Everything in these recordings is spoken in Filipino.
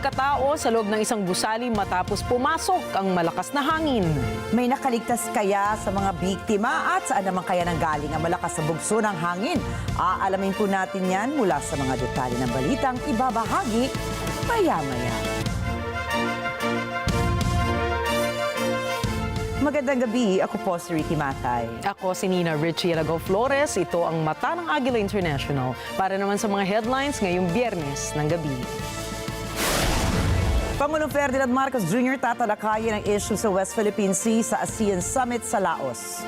katao sa loob ng isang gusali matapos pumasok ang malakas na hangin. May nakaligtas kaya sa mga biktima at saan naman kaya nanggaling ang malakas na bugso ng hangin? Aalamin po natin yan mula sa mga detalye ng balitang ibabahagi maya-maya. Magandang gabi, ako po si Rikki Mathay. Ako si Rikki Alagao Flores, ito ang Mata ng Agila International para naman sa mga headlines ngayong Biyernes ng gabi. Pangulong Ferdinand Marcos Jr. tatalakayin ang issue sa West Philippine Sea sa ASEAN Summit sa Laos.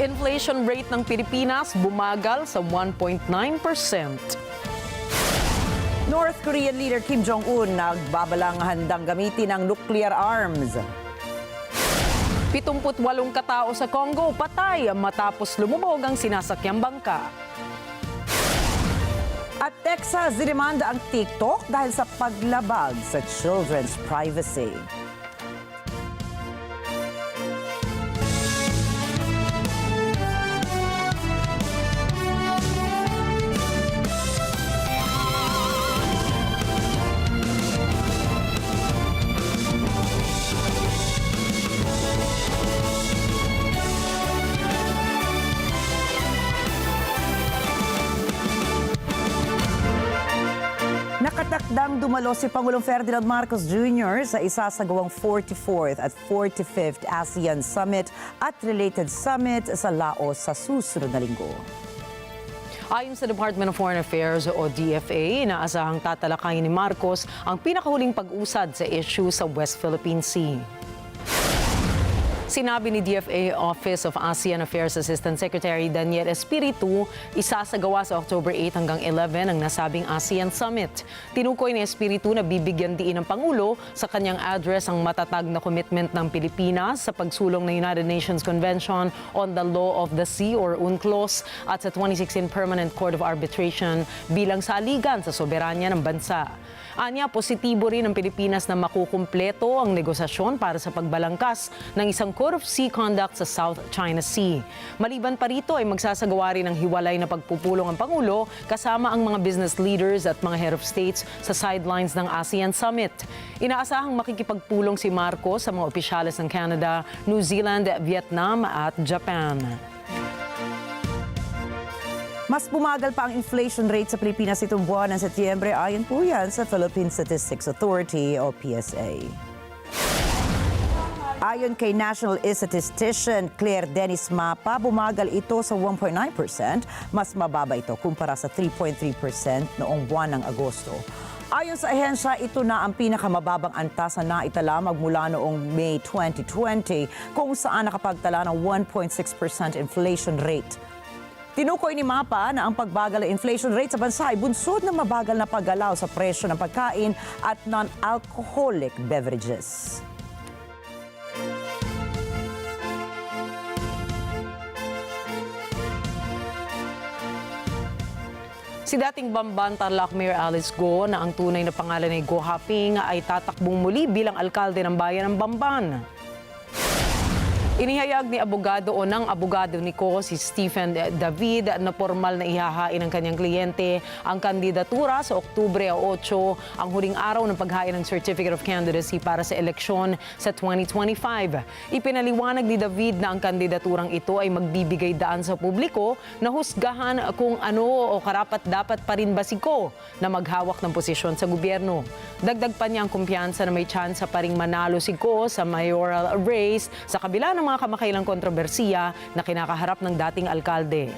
Inflation rate ng Pilipinas bumagal sa 1.9%. North Korean leader Kim Jong-un nagbabalang handang gamitin ang nuclear arms. 78 katao sa Congo patay matapos lumubog ang sinasakyang bangka. At Texas dinimanda ang TikTok dahil sa paglabag sa children's privacy. Nakatakdang dumalo si Pangulong Ferdinand Marcos Jr. sa isasagawang 44th at 45th ASEAN Summit at related summit sa Laos sa susunod na linggo. Ayon sa Department of Foreign Affairs o DFA, inaasahang tatalakayin ni Marcos ang pinakahuling pag-usad sa issue sa West Philippine Sea. Sinabi ni DFA Office of ASEAN Affairs Assistant Secretary Daniel Espiritu, isasagawa sa October 8 hanggang 11 ang nasabing ASEAN Summit. Tinukoy ni Espiritu na bibigyan diin ng Pangulo sa kanyang address ang matatag na commitment ng Pilipinas sa pagsulong ng United Nations Convention on the Law of the Sea or UNCLOS at sa 2016 Permanent Court of Arbitration bilang saligan sa soberanya ng bansa. Anya, positibo rin ang Pilipinas na makukumpleto ang negosasyon para sa pagbalangkas ng isang Code of Sea Conduct sa South China Sea. Maliban pa rito ay magsasagawa rin ng hiwalay na pagpupulong ang Pangulo kasama ang mga business leaders at mga head of states sa sidelines ng ASEAN Summit. Inaasahang makikipagpulong si Marcos sa mga opisyales ng Canada, New Zealand, Vietnam at Japan. Mas bumagal pa ang inflation rate sa Pilipinas itong buwan ng Setyembre ayon po yan sa Philippine Statistics Authority o PSA. Ayon kay National Statistician Claire Dennis Mapa, bumagal ito sa 1.9%, mas mababa ito kumpara sa 3.3% noong buwan ng Agosto. Ayon sa ahensya, ito na ang pinakamababang antas na naitala magmula noong May 2020 kung saan nakapagtala ng 1.6% inflation rate. Tinukoy ni Mapa na ang pagbagal ng inflation rate sa bansa ay bunsod ng mabagal na paggalaw sa presyo ng pagkain at non-alcoholic beverages. Si dating Bamban Tarlac Mayor Alice Go na ang tunay na pangalan ay Go Haping ay tatakbong muli bilang alkalde ng bayan ng Bamban. Inihayag ni abogado o ng abogado ni Ko si Stephen David na formal na ihahain ng kanyang kliyente ang kandidatura sa Oktubre 8, ang huling araw ng paghain ng Certificate of Candidacy para sa eleksyon sa 2025. Ipinaliwanag ni David na ang kandidaturang ito ay magbibigay daan sa publiko na husgahan kung ano o karapat-dapat pa rin ba si Ko na maghawak ng posisyon sa gobyerno. Dagdag pa niya ang kumpiyansa na may tsansa pa ring manalo si Ko sa mayoral race sa kabila ng mga kamakailang kontrobersiya na kinakaharap ng dating alkalde.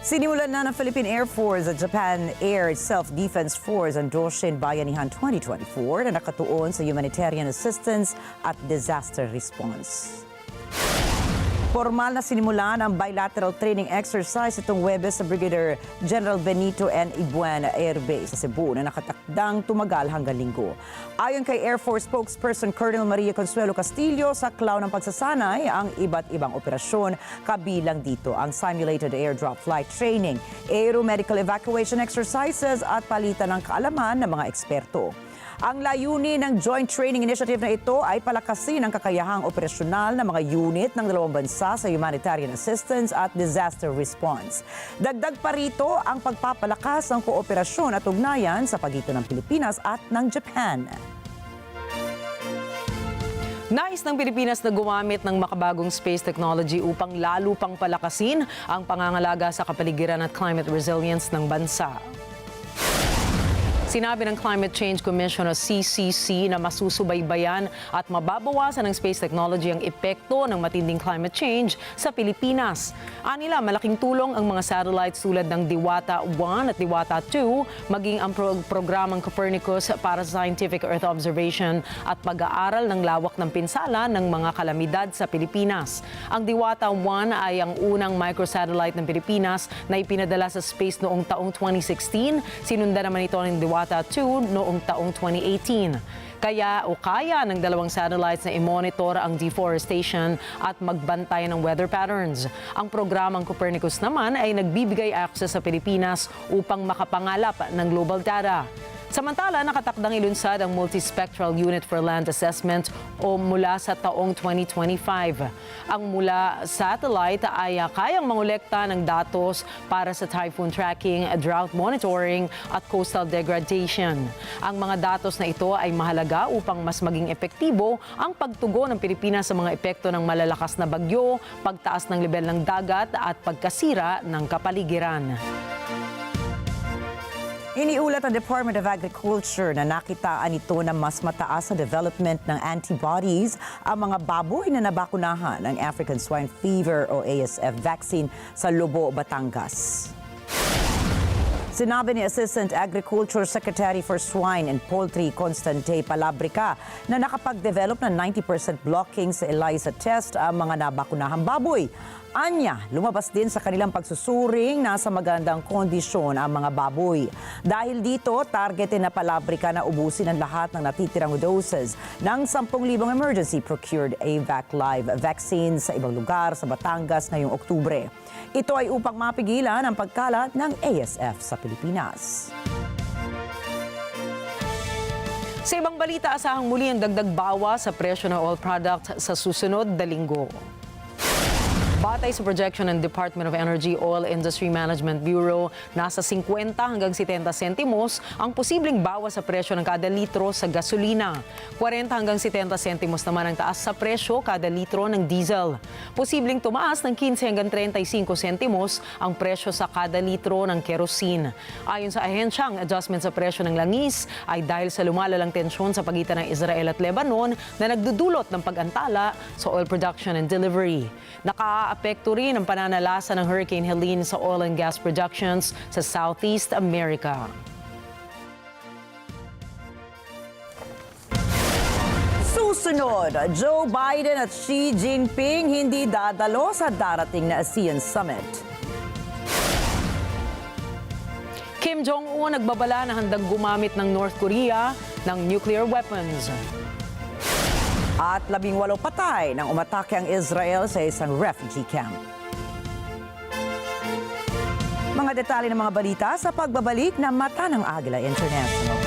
Sinimulan na ng Philippine Air Force at Japan Air Self-Defense Force ang Doshin Bayanihan 2024 na nakatuon sa humanitarian assistance at disaster response. Formal na sinimulan ang bilateral training exercise itong Huwebes sa Brigadier General Benito N. Ibuena Air Base sa Cebu na nakatakdang tumagal hanggang Linggo. Ayon kay Air Force spokesperson Colonel Maria Consuelo Castillo, sa klaw ng pagsasanay ang iba't ibang operasyon, kabilang dito ang simulated airdrop flight training, aeromedical evacuation exercises at palitan ng kaalaman ng mga eksperto. Ang layunin ng Joint Training Initiative na ito ay palakasin ang kakayahang operasyonal ng mga unit ng dalawang bansa sa humanitarian assistance at disaster response. Dagdag pa rito ang pagpapalakas ng kooperasyon at ugnayan sa pagitan ng Pilipinas at ng Japan. Nais ng Pilipinas na gumamit ng makabagong space technology upang lalo pang palakasin ang pangangalaga sa kapaligiran at climate resilience ng bansa. Sinabi ng Climate Change Commission o CCC na masusubaybayan at mababawasan ng space technology ang epekto ng matinding climate change sa Pilipinas. Anila, malaking tulong ang mga satellites tulad ng Diwata 1 at Diwata 2, maging ang programang Copernicus para sa scientific Earth observation at pag-aaral ng lawak ng pinsala ng mga kalamidad sa Pilipinas. Ang Diwata 1 ay ang unang microsatellite ng Pilipinas na ipinadala sa space noong taong 2016. Sinundan naman ito ng Diwata 2 noong taong 2018. Kaya ng dalawang satellites na i-monitor ang deforestation at magbantay ng weather patterns. Ang programang Copernicus naman ay nagbibigay access sa Pilipinas upang makapangalap ng global data. Samantala, nakatakdang ilunsad ang Multispectral Unit for Land Assessment o mula sa taong 2025. Ang mula satellite ay kayang mangolekta ng datos para sa typhoon tracking, drought monitoring at coastal degradation. Ang mga datos na ito ay mahalaga upang mas maging epektibo ang pagtugon ng Pilipinas sa mga epekto ng malalakas na bagyo, pagtaas ng lebel ng dagat at pagkasira ng kapaligiran. Iniulat ng Department of Agriculture na nakitaan ito na mas mataas sa development ng antibodies ang mga baboy na nabakunahan ng African Swine Fever o ASF vaccine sa Lobo, Batangas. Sinabi ni Assistant Agriculture Secretary for Swine and Poultry Constante Palabrica na nakapag-develop ng 90% blocking sa ELISA test ang mga nabakunahang baboy. Anya, lumabas din sa kanilang pagsusuring na sa magandang kondisyon ang mga baboy. Dahil dito, targetin na Palabrica na ubusin ang lahat ng natitirang doses ng 10,000 emergency procured AVAC live vaccines sa ibang lugar sa Batangas ngayong Oktubre. Ito ay upang mapigilan ang pagkalat ng ASF sa Pilipinas. Sa ibang balita, asahang muli ang dagdag bawas sa presyo ng oil product sa susunod na linggo. Batay sa projection ng Department of Energy Oil Industry Management Bureau, nasa 50 hanggang 70 sentimos ang posibleng bawas sa presyo ng kada litro sa gasolina. 40 hanggang 70 sentimos naman ang taas sa presyo kada litro ng diesel. Posibleng tumaas ng 15 hanggang 35 sentimos ang presyo sa kada litro ng kerosene. Ayon sa ahensya, ang adjustment sa presyo ng langis ay dahil sa lumalalang tensyon sa pagitan ng Israel at Lebanon na nagdudulot ng pag-antala sa oil production and delivery. Nakaapekto rin ang pananalasa ng Hurricane Helene sa oil and gas productions sa Southeast America. Susunod, Joe Biden at Xi Jinping hindi dadalo sa darating na ASEAN Summit. Kim Jong-un nagbabala na handang gumamit ng North Korea ng nuclear weapons. At 18 patay nang umatake ang Israel sa isang refugee camp. Mga detalye ng mga balita sa pagbabalik na Mata ng Agila International.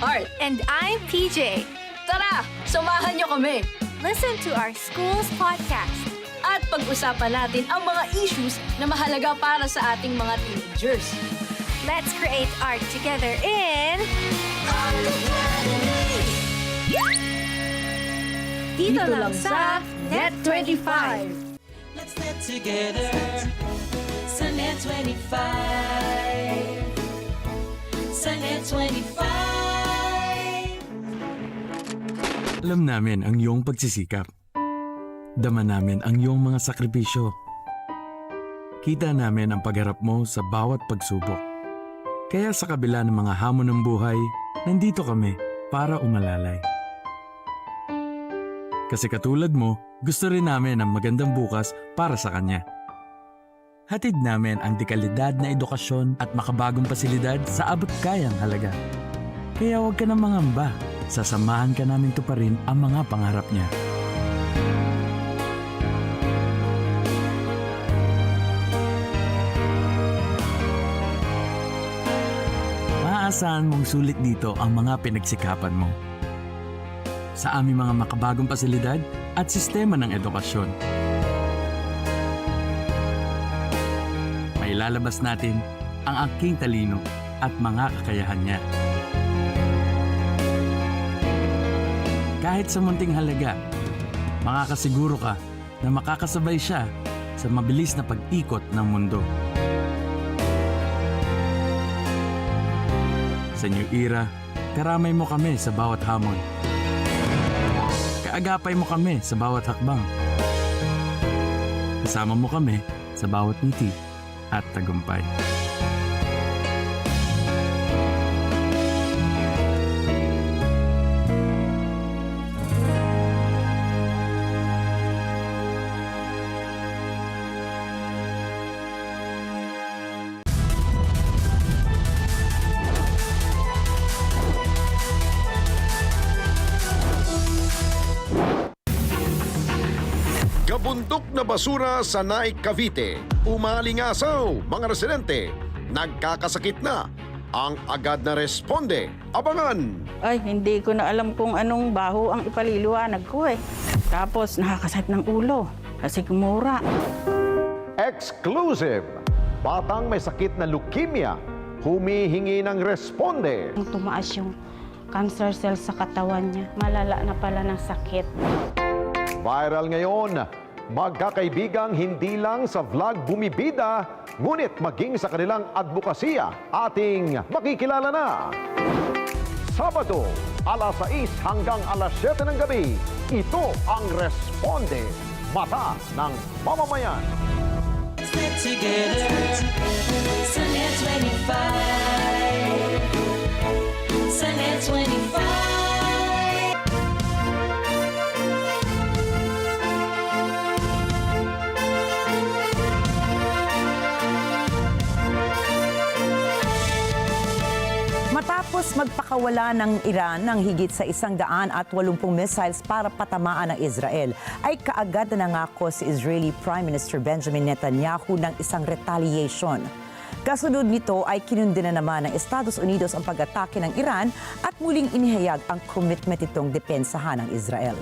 Art. And I'm PJ. Tara, samahan niyo kami. Listen to our school's podcast. At pag-usapan natin ang mga issues na mahalaga para sa ating mga teenagers. Let's create art together in... Dito lang sa Net 25. Let's net together sa Net 25. Sa Net 25. Alam namin ang iyong pagsisikap. Dama namin ang iyong mga sakripisyo. Kita namin ang pagharap mo sa bawat pagsubok. Kaya sa kabila ng mga hamon ng buhay, nandito kami para umalalay. Kasi katulad mo, gusto rin namin ang magandang bukas para sa kanya. Hatid namin ang dekalidad na edukasyon at makabagong pasilidad sa abot kayang halaga. Kaya huwag ka nang mangamba, sasamahan ka namin tuparin ang mga pangarap niya. Maaasahan mong sulit dito ang mga pinagsikapan mo. Sa aming mga makabagong pasilidad at sistema ng edukasyon. Mailalabas natin ang aking talino at mga kakayahan niya. Kahit sa munting halaga, makakasiguro ka na makakasabay siya sa mabilis na pag-ikot ng mundo. Sa New Era, karamay mo kami sa bawat hamon. Kaagapay mo kami sa bawat hakbang. Kasama mo kami sa bawat ngiti at tagumpay. Kabundok na basura sa Naik, Cavite. Umalingasaw, mga residente. Nagkakasakit na. Ang agad na responde. Abangan! Ay, hindi ko na alam kung anong baho ang ipaliliwanag ko eh. Tapos nakakasakit ng ulo kasi kumura. Exclusive! Batang may sakit na leukemia. Humihingi ng responde. Tumaas yung cancer cells sa katawan niya. Malala na pala ng sakit. Viral ngayon, magkakaibigang hindi lang sa vlog bumibida, ngunit maging sa kanilang advokasya, ating makikilala na. Sabado, alas 6 hanggang alas 7 ng gabi, ito ang Responde, Mata ng Mamamayan. Stick together. Sunday 25. Sunday 25. Matapos magpakawala ng Iran ng higit sa 180 missiles para patamaan ng Israel, ay kaagad na nangako si Israeli Prime Minister Benjamin Netanyahu ng isang retaliation. Kasunod nito ay kinundi na naman ng Estados Unidos ang pag-atake ng Iran at muling inihayag ang commitment itong depensahan ng Israel.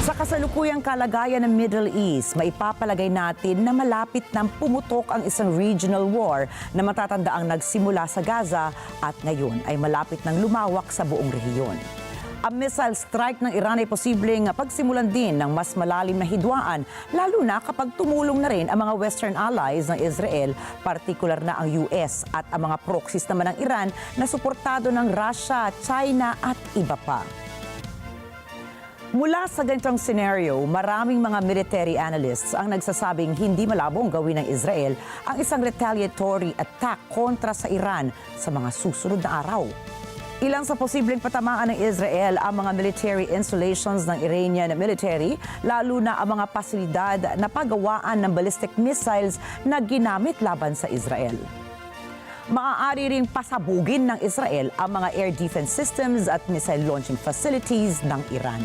Sa kasalukuyang kalagayan ng Middle East, maipapalagay natin na malapit nang pumutok ang isang regional war na matatandaang nagsimula sa Gaza at ngayon ay malapit nang lumawak sa buong rehiyon. Ang missile strike ng Iran ay posibleng pagsimulan din ng mas malalim na hidwaan, lalo na kapag tumulong na rin ang mga Western allies ng Israel, partikular na ang US at ang mga proxies naman ng Iran na suportado ng Russia, China at iba pa. Mula sa ganitong scenario, maraming mga military analysts ang nagsasabing hindi malabong gawin ng Israel ang isang retaliatory attack kontra sa Iran sa mga susunod na araw. Ilang sa posibleng patamaan ng Israel ang mga military installations ng Iranian military, lalo na ang mga pasilidad na paggawaan ng ballistic missiles na ginamit laban sa Israel. Maaari ring pasabugin ng Israel ang mga air defense systems at missile launching facilities ng Iran.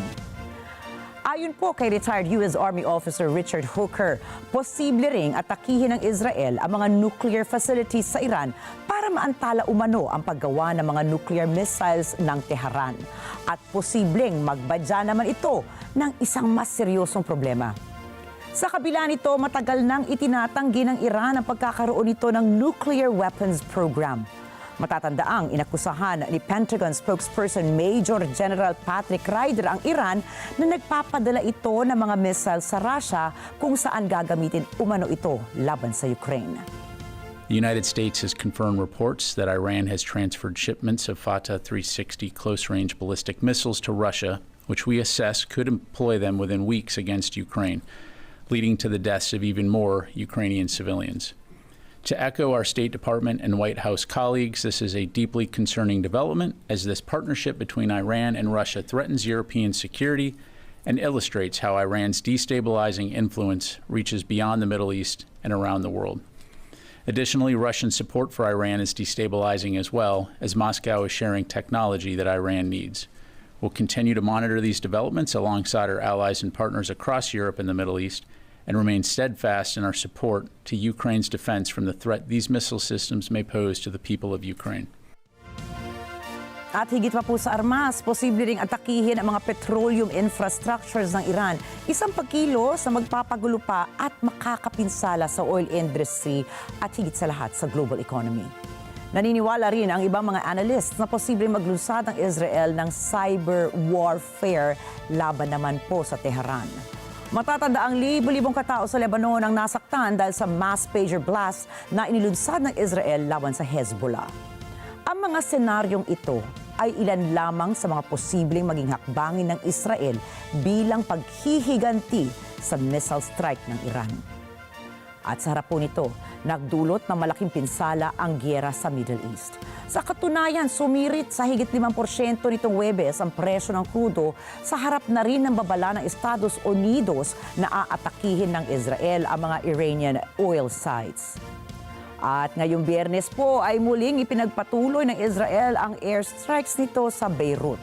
Ayon po kay retired U.S. Army Officer Richard Hooker, posible ring atakihin ng Israel ang mga nuclear facilities sa Iran para maantala umano ang paggawa ng mga nuclear missiles ng Tehran. At posibleng magbadya naman ito ng isang mas seryosong problema. Sa kabila nito, matagal nang itinatanggi ng Iran ang pagkakaroon nito ng nuclear weapons program. Matatandaang inakusahan ni Pentagon spokesperson Major General Patrick Ryder ang Iran na nagpapadala ito ng mga missile sa Russia kung saan gagamitin umano ito laban sa Ukraine. The United States has confirmed reports that Iran has transferred shipments of Fatah 360 close-range ballistic missiles to Russia, which we assess could employ them within weeks against Ukraine, leading to the deaths of even more Ukrainian civilians. To echo our State Department and White House colleagues, this is a deeply concerning development as this partnership between Iran and Russia threatens European security and illustrates how Iran's destabilizing influence reaches beyond the Middle East and around the world. Additionally, Russian support for Iran is destabilizing as well, as Moscow is sharing technology that Iran needs. We'll continue to monitor these developments alongside our allies and partners across Europe and the Middle East, and remain steadfast in our support to Ukraine's defense from the threat these missile systems may pose to the people of Ukraine. At higit pa po sa armas, posible ring atakihin ang mga petroleum infrastructures ng Iran. Isang pagkilos na magpapagulo pa at makakapinsala sa oil industry at higit sa lahat sa global economy. Naniniwala rin ang ibang mga analysts na posibleng maglunsad ng Israel ng cyber warfare laban naman po sa Tehran. Matatanda ang libo-libong katao sa Lebanon ang nasaktan dahil sa mass pager blast na inilunsad ng Israel laban sa Hezbollah. Ang mga senaryong ito ay ilan lamang sa mga posibleng maging hakbangin ng Israel bilang paghihiganti sa missile strike ng Iran. At sa harap po nito, nagdulot ng malaking pinsala ang giyera sa Middle East. Sa katunayan, sumirit sa higit 5% nitong Huwebes ang presyo ng krudo sa harap na rin ng babala ng Estados Unidos na aatakihin ng Israel ang mga Iranian oil sites. At ngayong Biyernes po ay muling ipinagpatuloy ng Israel ang airstrikes nito sa Beirut.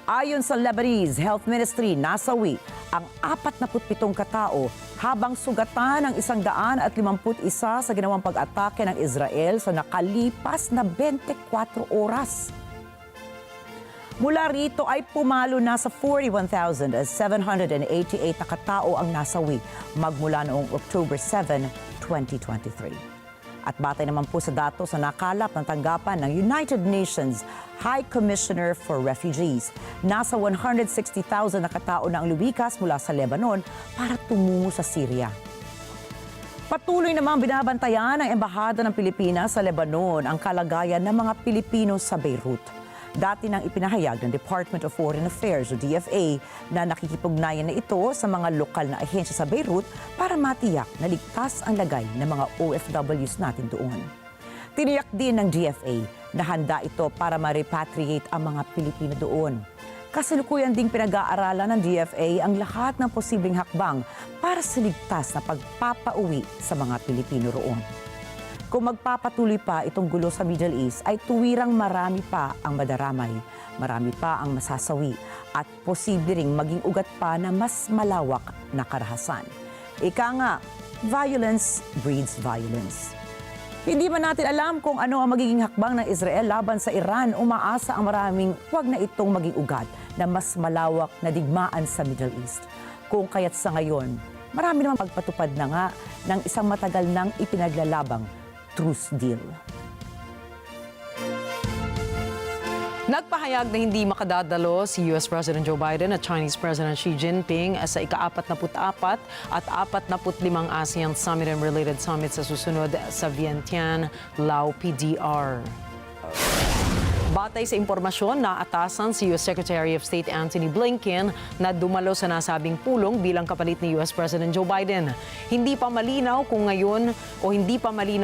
Ayon sa Lebanese Health Ministry, nasawi ang 47 katao habang sugatan ng 151 sa ginawang pag-atake ng Israel sa nakalipas na 24 oras. Mula rito ay pumalo na sa 41,788 na katao ang nasawi magmula noong October 7, 2023. At batay naman po sa datos na nakalap ng tanggapan ng United Nations High Commissioner for Refugees, nasa 160,000 na katao na ang lumikas mula sa Lebanon para tumungo sa Syria. Patuloy namang binabantayan ng Embahada ng Pilipinas sa Lebanon ang kalagayan ng mga Pilipino sa Beirut. Dati nang ipinahayag ng Department of Foreign Affairs o DFA na nakikipugnayan na ito sa mga lokal na ahensya sa Beirut para matiyak na ligtas ang lagay ng mga OFWs natin doon. Tiniyak din ng DFA na handa ito para ma-repatriate ang mga Pilipino doon. Kasalukuyan ding pinag-aaralan ng DFA ang lahat ng posibleng hakbang para sa ligtas na pagpapauwi sa mga Pilipino roon. Kung magpapatuloy pa itong gulo sa Middle East, ay tuwirang marami pa ang madaramay, marami pa ang masasawi, at posible ring maging ugat pa na mas malawak na karahasan. Ika nga, violence breeds violence. Hindi man natin alam kung ano ang magiging hakbang ng Israel laban sa Iran, umaasa ang maraming huwag na itong maging ugat na mas malawak na digmaan sa Middle East. Kung kaya't sa ngayon, marami namang pagpatupad na nga ng isang matagal nang ipinaglalabang truce deal. Nagpahayag na hindi makadadalo si US President Joe Biden at Chinese President Xi Jinping sa ika-44 at 45 ASEAN Summit and related summits sa susunod sa Vientiane, Lao PDR. Batay sa impormasyon, naatasan si U.S. Secretary of State Antony Blinken na dumalo sa nasabing pulong bilang kapalit ni U.S. President Joe Biden. Hindi pa malinaw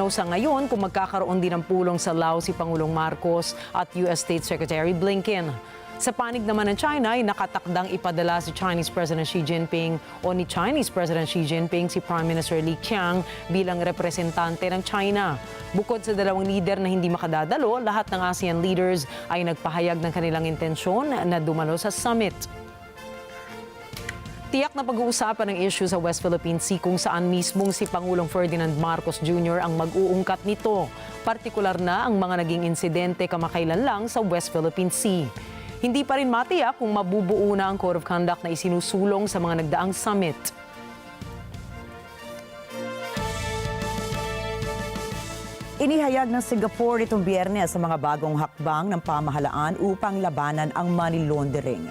sa ngayon kung magkakaroon din ng pulong sa Laos si Pangulong Marcos at U.S. State Secretary Blinken. Sa panig naman ng China ay nakatakdang ipadala si Chinese President Xi Jinping o ni Chinese President Xi Jinping si Prime Minister Li Qiang bilang representante ng China. Bukod sa dalawang leader na hindi makadadalo, lahat ng ASEAN leaders ay nagpahayag ng kanilang intensyon na dumalo sa summit. Tiyak na pag-uusapan ng issue sa West Philippine Sea kung saan mismong si Pangulong Ferdinand Marcos Jr. ang mag-uungkat nito. Partikular na ang mga naging insidente kamakailan lang sa West Philippine Sea. Hindi pa rin matiyak kung mabubuo na ang Code of Conduct na isinusulong sa mga nagdaang summit. Inihayag ng Singapore itong Biyernes sa mga bagong hakbang ng pamahalaan upang labanan ang money laundering.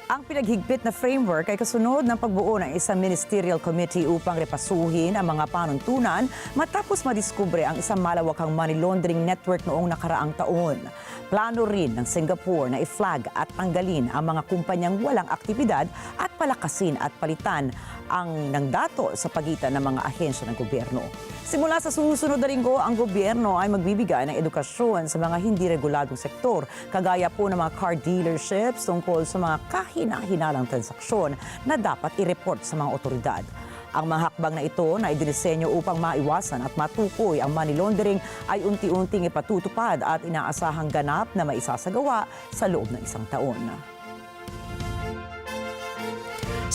Ang pinaghigpit na framework ay kasunod ng pagbuo ng isang ministerial committee upang repasuhin ang mga panuntunan matapos madiskubre ang isang malawakang money laundering network noong nakaraang taon. Plano rin ng Singapore na i-flag at tanggalin ang mga kumpanyang walang aktibidad at palakasin at palitan ang nangdato sa pagitan ng mga ahensya ng gobyerno. Simula sa susunod na linggo, ang gobyerno ay magbibigay ng edukasyon sa mga hindi reguladong sektor, kagaya po ng mga car dealerships tungkol sa mga kahinang-hinalang transaksyon na dapat i-report sa mga otoridad. Ang mga hakbang na ito na idinisenyo upang maiwasan at matukoy ang money laundering ay unti-unting ipatutupad at inaasahang ganap na maisasagawa sa loob ng isang taon.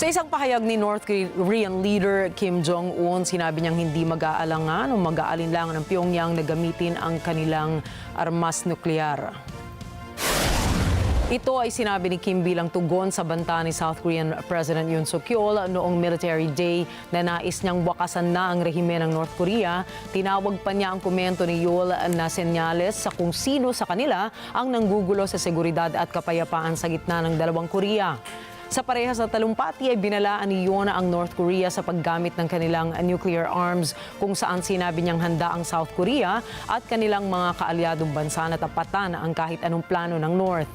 Sa isang pahayag ni North Korean leader Kim Jong-un, sinabi niyang hindi mag-aalangan o mag-aalinlangan ng Pyongyang na gamitin ang kanilang armas nuklear. Ito ay sinabi ni Kim bilang tugon sa banta ni South Korean President Yoon Suk-yeol noong Military Day na nais niyang wakasan na ang rehimen ng North Korea. Tinawag pa niya ang komento ni Yeol na senyales sa kung sino sa kanila ang nanggugulo sa seguridad at kapayapaan sa gitna ng dalawang Korea. Sa parehas na talumpati ay binalaan ni Yoon ang North Korea sa paggamit ng kanilang nuclear arms, kung saan sinabi niyang handa ang South Korea at kanilang mga kaalyadong bansa na tapatan ang kahit anong plano ng North.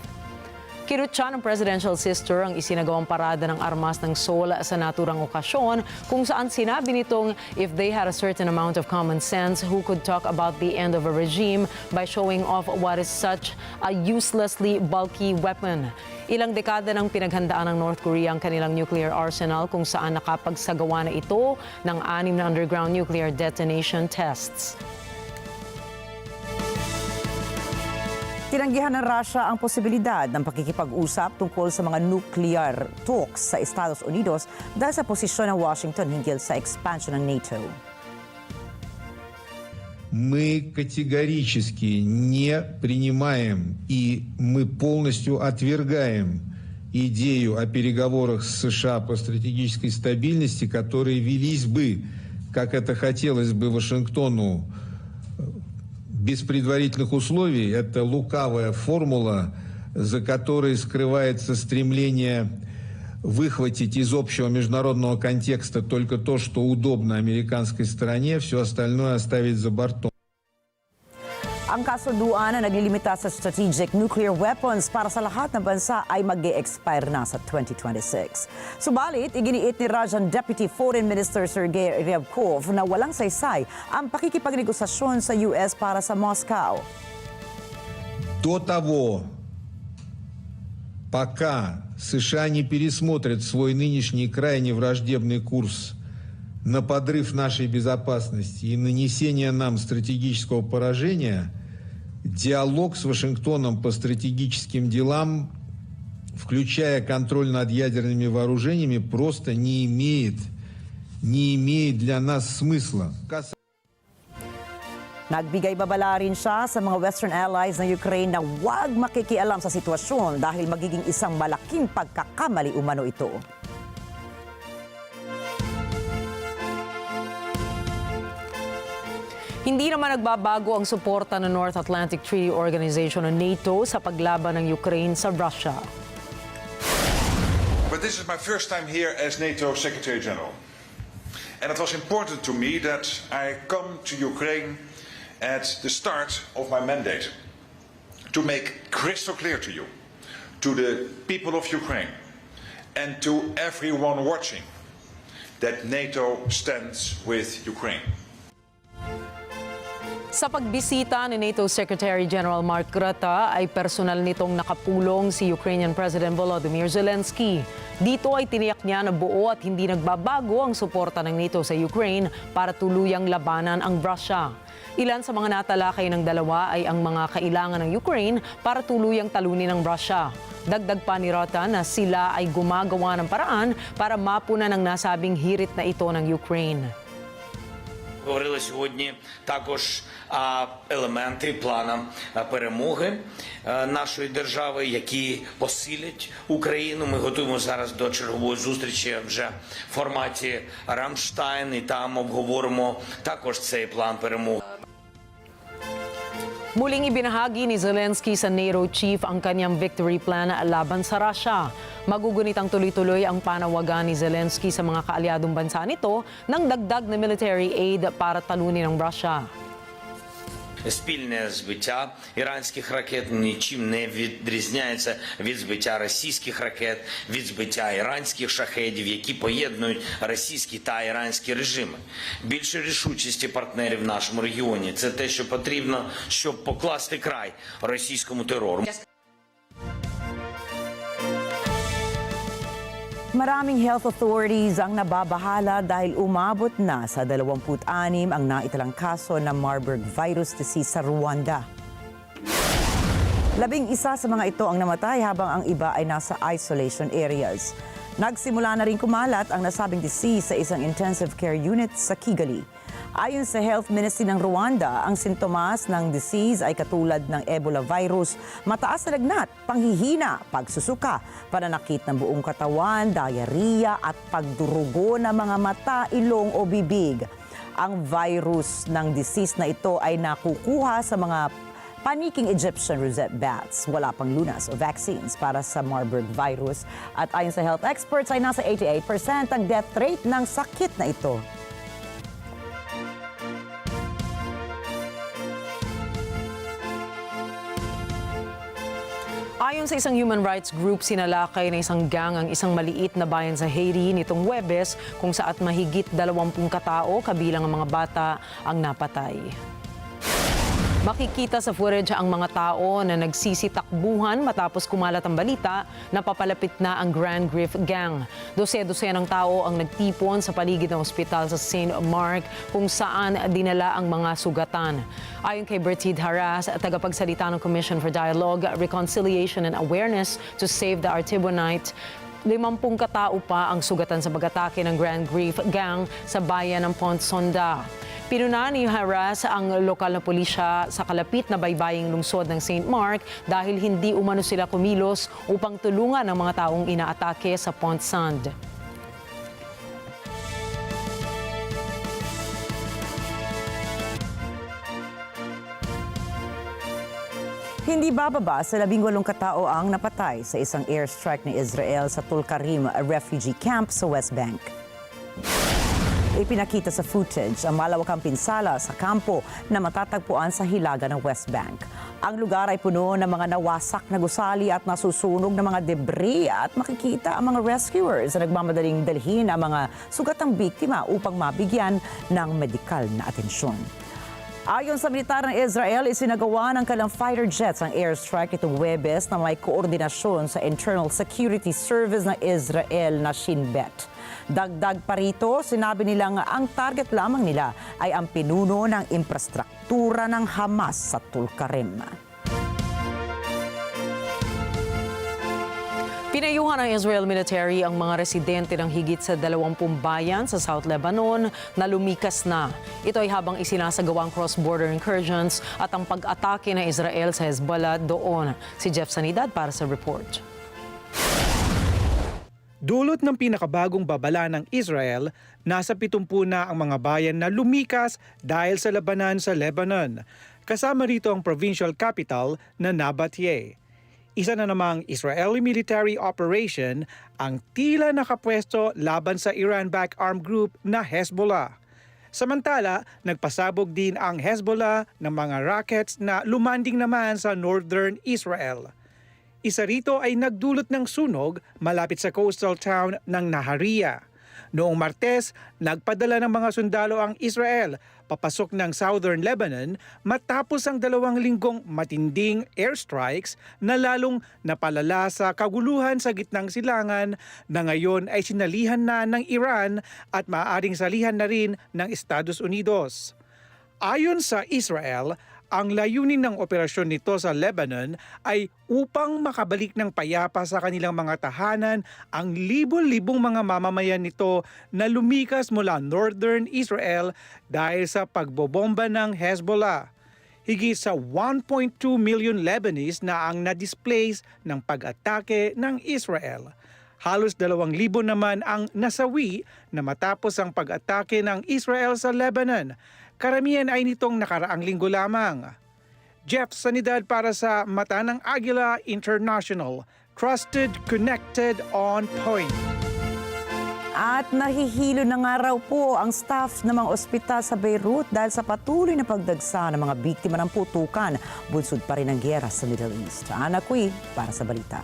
Kinutya ng presidential sister ang isinagawang parada ng armas ng Seoul sa naturang okasyon, kung saan sinabi nitong if they had a certain amount of common sense, who could talk about the end of a regime by showing off what is such a uselessly bulky weapon. Ilang dekada nang pinaghandaan ng North Korea ang kanilang nuclear arsenal, kung saan nakapagsagawa na ito ng 6 na underground nuclear detonation tests. Tinanggihan ng Russia ang posibilidad ng pakikipag-usap tungkol sa mga nuclear talks sa Estados Unidos dahil sa posisyon ng Washington hinggil sa expansion ng NATO. Мы категорически не принимаем и мы полностью отвергаем идею о переговорах с США по стратегической стабильности, которые велись бы, как это хотелось бы Вашингтону, без предварительных условий. Это лукавая формула, за которой скрывается стремление выхватить из общего международного контекста только то, что удобно американской стороне, все остальное оставить за бортом. Ang kasunduan na naglilimita sa strategic nuclear weapons para sa lahat ng bansa ay mag-e-expire na sa 2026. Subalit, iginiit ni Russian Deputy Foreign Minister Sergei Ryabkov na walang saysay ang pakikipagnegosasyon sa US para sa Moscow. До того, пока США не пересмотрят свой нынешний крайне враждебный курс на подрыв нашей безопасности и нанесение нам стратегического поражения, диалог с Вашингтоном по стратегическим делам, включая контроль над ядерными вооружениями, просто не имеет для нас смысла. Nagbigay babala rin siya sa mga Western allies ng Ukraine na huwag makikialam sa sitwasyon dahil magiging isang malaking pagkakamali umano ito. Hindi naman nagbabago ang suporta ng North Atlantic Treaty Organization o NATO sa paglaban ng Ukraine sa Russia. But this is my first time here as NATO Secretary General. And it was important to me that I come to Ukraine at the start of my mandate to make crystal clear to you, to the people of Ukraine, and to everyone watching, that NATO stands with Ukraine. Sa pagbisita ni NATO Secretary General Mark Rutte ay personal nitong nakapulong si Ukrainian President Volodymyr Zelensky. Dito ay tiniyak niya na buo at hindi nagbabago ang suporta ng NATO sa Ukraine para tuluyang labanan ang Russia. Ilan sa mga natalakay ng dalawa ay ang mga kailangan ng Ukraine para tuluyang talunin ang Russia. Dagdag pa ni Rutte na sila ay gumagawa ng paraan para mapunan ang nasabing hirit na ito ng Ukraine. Говорили сьогодні також елементи плану перемоги нашої держави, які посилять Україну. Ми готуємо зараз до чергової зустрічі вже в форматі Рамштайн, і там обговоримо також цей план перемоги. Muling ibinahagi ni Zelensky sa NATO chief ang kanyang victory plan laban sa Russia. Magugunitang tuloy-tuloy ang panawagan ni Zelensky sa mga kaalyadong bansa nito ng dagdag na military aid para talunin ang Russia. Спільне збиття іранських ракет нічим не відрізняється від збиття російських ракет, від збиття іранських шахедів, які поєднують російські та іранські режими. Більше рішучості партнерів в нашому регіоні – це те, що потрібно, щоб покласти край російському терору. Maraming health authorities ang nababahala dahil umabot na sa 26 ang naitalang kaso ng Marburg virus disease sa Rwanda. 11 sa mga ito ang namatay habang ang iba ay nasa isolation areas. Nagsimula na rin kumalat ang nasabing disease sa isang intensive care unit sa Kigali. Ayon sa Health Ministry ng Rwanda, ang sintomas ng disease ay katulad ng Ebola virus, mataas na lagnat, panghihina, pagsusuka, pananakit ng buong katawan, diarrhea at pagdurugo ng mga mata, ilong o bibig. Ang virus ng disease na ito ay nakukuha sa mga paniking Egyptian rosette bats. Wala pang lunas o vaccines para sa Marburg virus. At ayon sa health experts ay nasa 88% ang death rate ng sakit na ito. Ayon sa isang human rights group, sinalakay na isang gang ang isang maliit na bayan sa Haiti nitong Huwebes kung saan mahigit 20 katao kabilang ang mga bata ang napatay. Makikita sa footage ang mga tao na nagsisitakbuhan matapos kumalat ang balita na papalapit na ang Grand Griff Gang. Dose-dosenang tao ang nagtipon sa paligid ng ospital sa St. Mark kung saan dinala ang mga sugatan. Ayon kay Bertid Haras, tagapagsalita ng Commission for Dialogue, Reconciliation and Awareness to Save the Artibonite, 50 katao pa ang sugatan sa pag-atake ng Grand Griff Gang sa bayan ng Pont-Sonda. Pinuna ni Hera ang lokal na pulisya sa kalapit na baybaying lungsod ng St. Mark dahil hindi umano sila kumilos upang tulungan ang mga taong inaatake sa Pont-Sand. Hindi bababa sa 18 katao ang napatay sa isang airstrike ng Israel sa Tulkarim refugee camp sa West Bank. Ipinakita sa footage ang malawakang pinsala sa kampo na matatagpuan sa hilaga ng West Bank. Ang lugar ay puno ng mga nawasak na gusali at nasusunog na mga debris at makikita ang mga rescuers na nagmamadaling dalhin ang mga sugatang biktima upang mabigyan ng medikal na atensyon. Ayon sa militar ng Israel, isinagawa ng kanilang fighter jets ang airstrike itong Huwebes na may koordinasyon sa Internal Security Service ng Israel na Shin Bet. Dagdag pa rito, sinabi nilang ang target lamang nila ay ang pinuno ng infrastruktura ng Hamas sa Tulkarim. Pinayuhan ng Israel military ang mga residente ng higit sa 20 bayan sa South Lebanon na lumikas na. Ito ay habang isinasagawa ang cross-border incursions at ang pag-atake ng Israel sa Hezbollah doon. Si Jeff Sanidad para sa report. Dulot ng pinakabagong babala ng Israel, nasa 70 na ang mga bayan na lumikas dahil sa labanan sa Lebanon. Kasama rito ang provincial capital na Nabatye. Isa na namang Israeli military operation ang tila nakapwesto laban sa Iran-backed armed group na Hezbollah. Samantala, nagpasabog din ang Hezbollah ng mga rockets na lumanding naman sa northern Israel. Isa rito ay nagdulot ng sunog malapit sa coastal town ng Nahariya. Noong Martes, nagpadala ng mga sundalo ang Israel papasok ng southern Lebanon matapos ang 2 linggong matinding airstrikes na lalong napalala sa kaguluhan sa gitnang silangan na ngayon ay sinalihan na ng Iran at maaaring salihan na rin ng Estados Unidos. Ayon sa Israel, ang layunin ng operasyon nito sa Lebanon ay upang makabalik ng payapa sa kanilang mga tahanan ang libo-libong mga mamamayan nito na lumikas mula northern Israel dahil sa pagbobomba ng Hezbollah. Higit sa 1.2 million Lebanese na ang na-displace ng pag-atake ng Israel. Halos 2,000 naman ang nasawi na matapos ang pag-atake ng Israel sa Lebanon. Karamihan ay nitong nakaraang linggo lamang. Jeff Sanidad para sa Mata ng Agila International. Trusted, connected, on point. At nahihilo na nga raw po ang staff ng mga ospital sa Beirut dahil sa patuloy na pagdagsa ng mga biktima ng putukan. Bunsod pa rin ang giyera sa Middle East. Ana Kui para sa balita.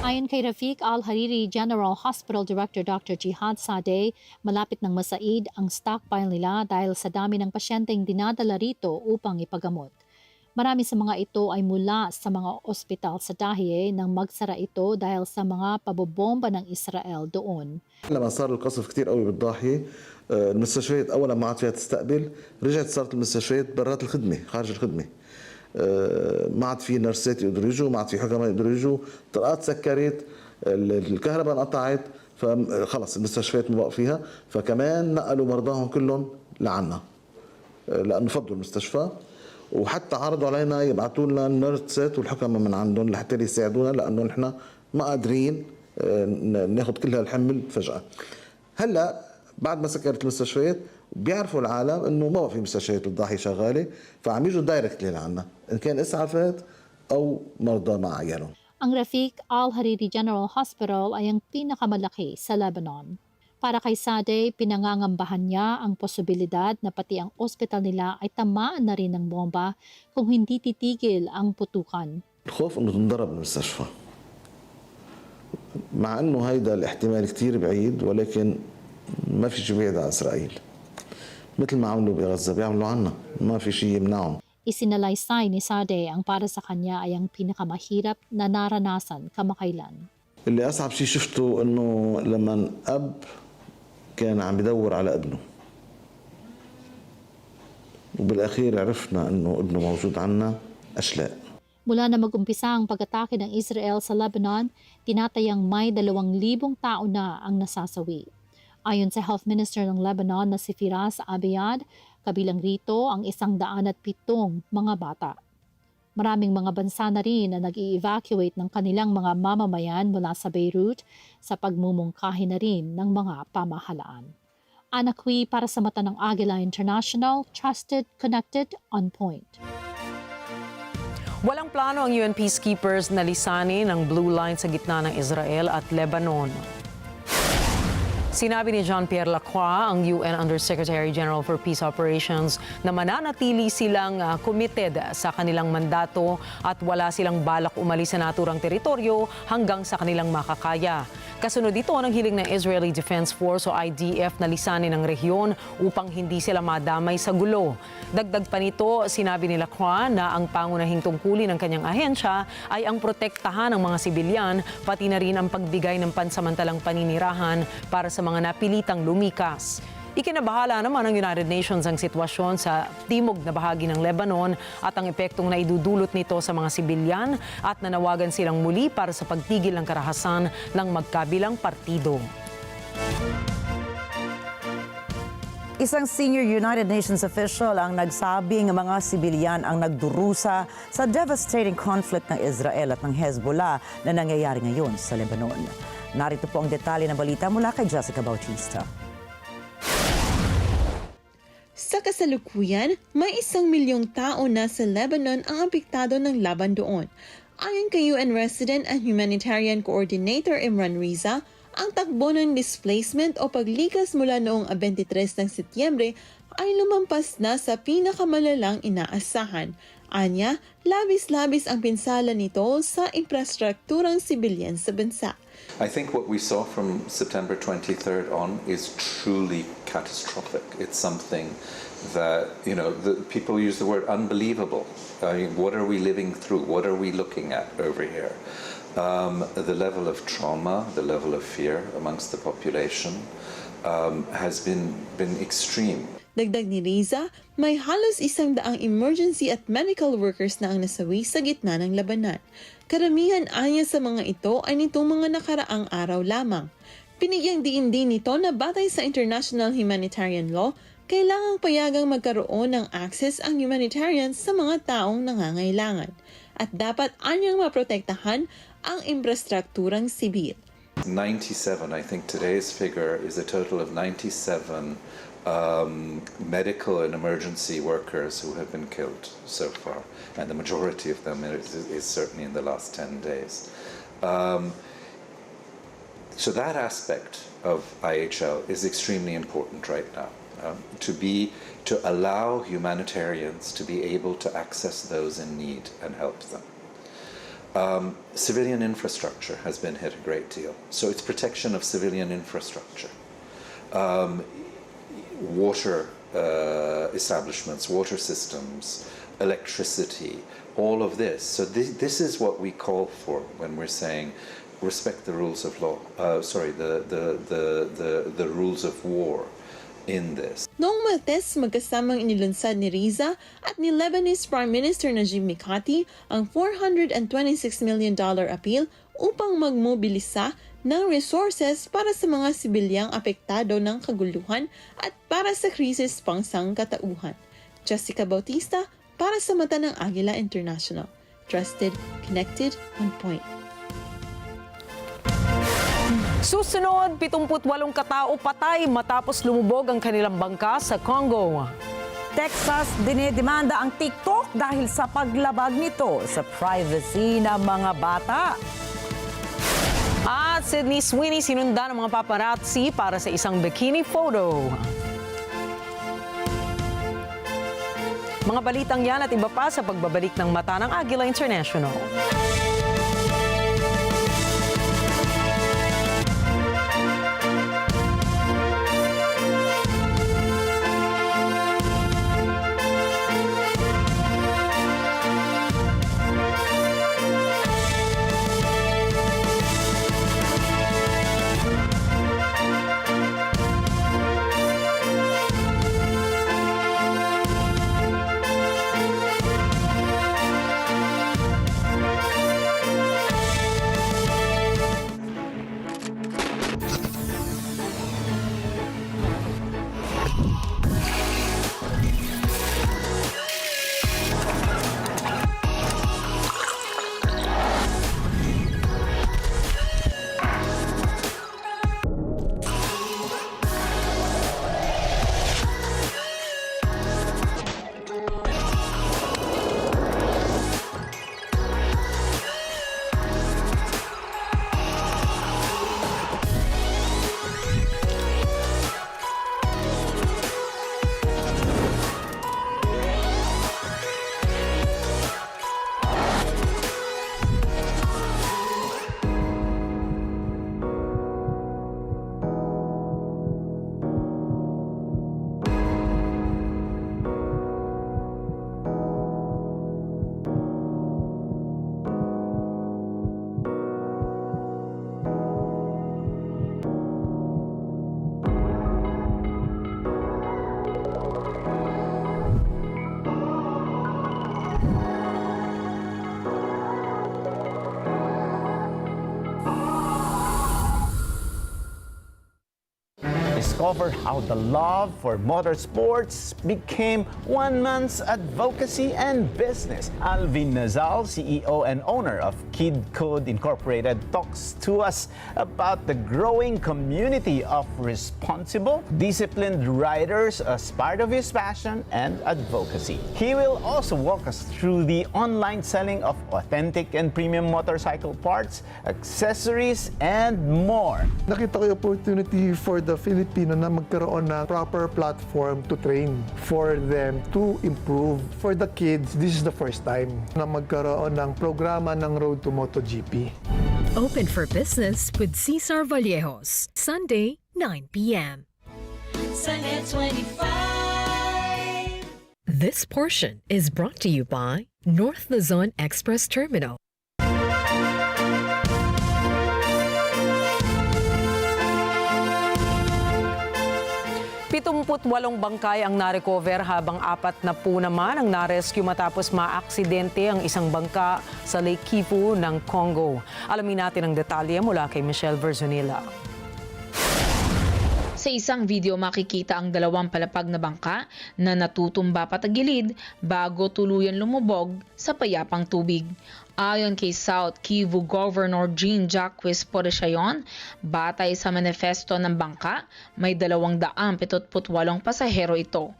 Ayon kay Rafiq Al-Hariri General Hospital Director Dr. Jihad Sadeh, malapit ng masaid ang stockpile nila dahil sa dami ng pasyenteng dinadala rito upang ipagamot. Marami sa mga ito ay mula sa mga ospital sa Dahieh nang magsara ito dahil sa mga pabobomba ng Israel doon. لما صار القصف كثير قوي بالضاحية المستشفيات أولا ما عاد فيها تستقبل، رجعت صارت المستشفيات برات الخدمة خارج الخدمة. ما عاد في نرسات يقدروا يجوا، ما عاد في حكماء يقدروا يجوا، طرقات سكرت، الكهرباء انقطعت، فخلص المستشفيات ما بقى فيها، فكمان نقلوا مرضاهم كلهم لعنا لأنه فضوا المستشفى. وحتى عرضوا علينا يبعثوا لنا النيرسات والحكماء من عندهم لحتى يساعدونا لانه نحن ما قادرين ناخذ كل هالحمل فجاه. هلا بعد ما سكرت المستشفيات بيعرفوا العالم انه ما بقى في مستشفيات الضاحيه شغاله فعم يجوا دايركتلي لعنا ان كان اسعافات او مرضى مع عيالهم. Ang Rafiq Al-Hariri General Hospital ay ang pinakamalaki sa Lebanon. Para kay Sadeh, pinangangambahan niya ang posibilidad na pati ang ospital nila ay tamaan na rin ng bomba kung hindi titigil ang putukan. الخوف انه تنضرب المستشفى. مع انه هيدا الاحتمال كثير بعيد ولكن ما في شيء بعيد عن اسرائيل. مثل ما عملوا بغزه بيعملوا عنا، ما في شيء يمنعهم. Isinalaysay ni Sadeh ang para sa kanya ay ang pinakamahirap na naranasan kamakailan. اللي اصعب شيء شفته انه لما اب كان عم يدور على ابنه وبالاخير عرفنا انه ابنه موجود عنا اشلاء. Mula na mag-umpisa ang pag-atake ng Israel sa Lebanon, tinatayang may 2,000 tao na ang nasasawi. Ayon sa Health Minister ng Lebanon na si Firas Abiad, kabilang rito ang 107 mga bata. Maraming mga bansa na rin na nag-i-evacuate ng kanilang mga mamamayan mula sa Beirut sa pagmumungkahi na rin ng mga pamahalaan. Ana Kui para sa Mata ng Agila International, trusted, connected, on point. Walang plano ang UN peacekeepers na lisanin ang blue line sa gitna ng Israel at Lebanon. Sinabi ni Jean-Pierre Lacroix, ang UN Undersecretary General for Peace Operations, na mananatili silang committed sa kanilang mandato at wala silang balak umalis sa naturang teritoryo hanggang sa kanilang makakaya. Kasunod dito ng hiling ng Israeli Defense Force o IDF na lisanin ang rehiyon upang hindi sila madamay sa gulo. Dagdag pa nito, sinabi ni Lacroix na ang pangunahing tungkulin ng kanyang ahensya ay ang protektahan ng mga sibilyan, pati na rin ang pagbigay ng pansamantalang paninirahan para sa mga napilitang lumikas. Ikinabahala naman ng United Nations ang sitwasyon sa timog na bahagi ng Lebanon at ang epektong naidudulot nito sa mga sibilyan at nanawagan silang muli para sa pagtigil ng karahasan ng magkabilang partido. Isang senior United Nations official ang nagsabing mga sibilyan ang nagdurusa sa devastating conflict ng Israel at ng Hezbollah na nangyayari ngayon sa Lebanon. Narito po ang detalye ng balita mula kay Jessica Bautista. Sa kasalukuyan, may 1 milyong tao na sa Lebanon ang apektado ng laban doon. Ayon kay UN Resident and Humanitarian Coordinator Imran Riza, ang takbo ng displacement o paglikas mula noong 23 ng Setyembre ay lumampas na sa pinakamalalang inaasahan. Anya, labis-labis ang pinsala nito sa infrastrukturang sibilyan sa bansa. I think what we saw from September 23rd on is truly catastrophic. It's something that, people use the word unbelievable. What are we living through? What are we looking at over here? The level of trauma, the level of fear amongst the population has been extreme. Dagdag ni Riza, may halos 100 emergency at medical workers na ang nasawi sa gitna ng labanan. Karamihan anya sa mga ito ay nitong mga nakaraang araw lamang. Pinigyang diin din nito na batay sa international humanitarian law, kailangang payagang magkaroon ng access ang humanitarians sa mga taong nangangailangan. At dapat anyang maprotektahan ang infrastrukturang sibil. 97, I think today's figure is a total of 97 medical and emergency workers who have been killed so far, and the majority of them is certainly in the last 10 days. So that aspect of IHL is extremely important right now, to allow humanitarians to be able to access those in need and help them. Civilian infrastructure has been hit a great deal, so it's protection of civilian infrastructure. Water establishments, water systems, electricity, all of this. So this is what we call for when we're saying respect the rules of law. The rules of war in this. Noong Martes, magkasamang inilunsad ni Riza at ni Lebanese Prime Minister Najib Mikati ang $426 million appeal upang magmobilisa ng resources para sa mga sibilyang apektado ng kaguluhan at para sa krisis pang sangkatauhan. Jessica Bautista para sa mata ng Agila International. Trusted, connected, on point. Susunod, 78 katao patay matapos lumubog ang kanilang bangka sa Congo. Texas dinedemanda ang TikTok dahil sa paglabag nito sa privacy ng mga bata. At Sydney Sweeney sinundan ng mga paparazzi para sa isang bikini photo. Mga balitang yan at iba pa sa pagbabalik ng Mata ng Agila International. Discover how the love for motorsports became one man's advocacy and business. Alvin Nazal, CEO and owner of Kid Code Incorporated, talks to us about the growing community of responsible, disciplined riders as part of his passion and advocacy. He will also walk us through the online selling of authentic and premium motorcycle parts, accessories, and more. Nakita ko yung opportunity for the Filipino na magkaroon ng proper platform to train for them to improve. For the kids, this is the first time na magkaroon ng programa ng Road to MotoGP. Open for business with Cesar Vallejos, Sunday, 9 p.m. Sunday 25. This portion is brought to you by North Luzon Express Terminal. 78 bangkay ang narecover habang 40 naman ang na-rescue matapos maaksidente ang isang bangka sa Lake Kivu ng Congo. Alamin natin ang detalye mula kay Michelle Verzonilla. Sa isang video makikita ang dalawang palapag na bangka na natutumba patagilid bago tuluyan lumubog sa payapang tubig. Ayon kay South Kivu Governor Jean-Jacques Porchayon, batay sa manifesto ng bangka, may 278 pasahero ito.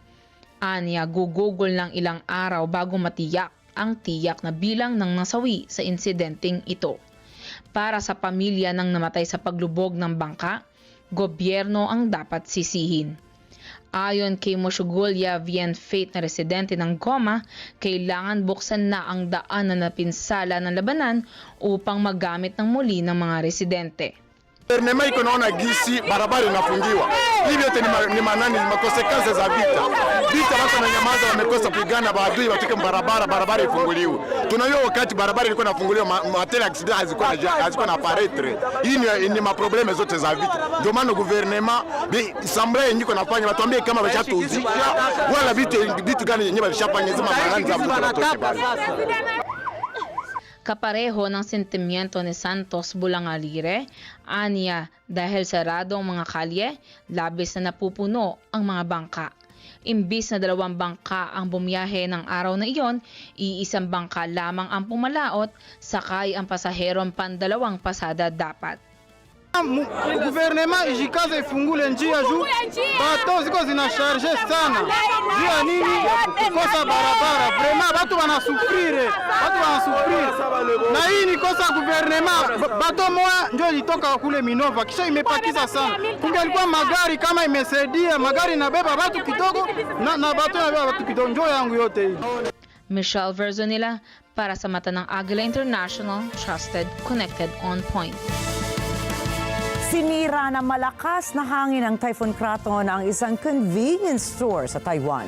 Anya, gugugol ng ilang araw bago matiyak ang tiyak na bilang ng nasawi sa insidenteng ito. Para sa pamilya ng namatay sa paglubog ng bangka, gobyerno ang dapat sisihin. Ayon kay Moshugulya Vien Fate na residente ng Goma, kailangan buksan na ang daan na napinsala ng labanan upang magamit ng muli ng mga residente. Guvernema iko naona gisi barabara inafungiwa. Hivi yote ni makonsekansi za vita. Vita watu wananyamaza, wamekosa kupigana, maadui watoke barabara ifunguliwe. Tunajua wakati barabara ilikuwa inafunguliwa, matela accident hazikuwa na paretre. Hii ni maprobleme zote za vita. Ndio maana guvernema assembly yenyewe inafanya watuambie kama washatuuzisha wala vitu gani yenyewe walishafanya zima manani za mtoto. Kapareho ng sentimiento ni Santos Bulangalire, aniya dahil sarado ang mga kalye, labis na napupuno ang mga bangka. Imbis na 2 bangka ang bumiyahe ng araw na iyon, iisang bangka lamang ang pumalaot, sakay ang pasaherong 2 pasada dapat. Guvernema ijikaze ifungule njia juu bato ziko zinasharge sana juu ya nini kukosa barabara. Vrema batu wanasufrire, na hii ni kosa guvernema. Bato moya ndio ilitoka kule Minova kisha imepakiza sana. Kungelikuwa magari kama imesaidia, magari nabeba batu kidogo na bato nabeba batu kidogo. Ndio yangu yote hii. Michelle Verzonila para sa mata ng Agila International, trusted, connected, on point. Sinira na malakas na hangin ng Typhoon Krathon ang isang convenience store sa Taiwan.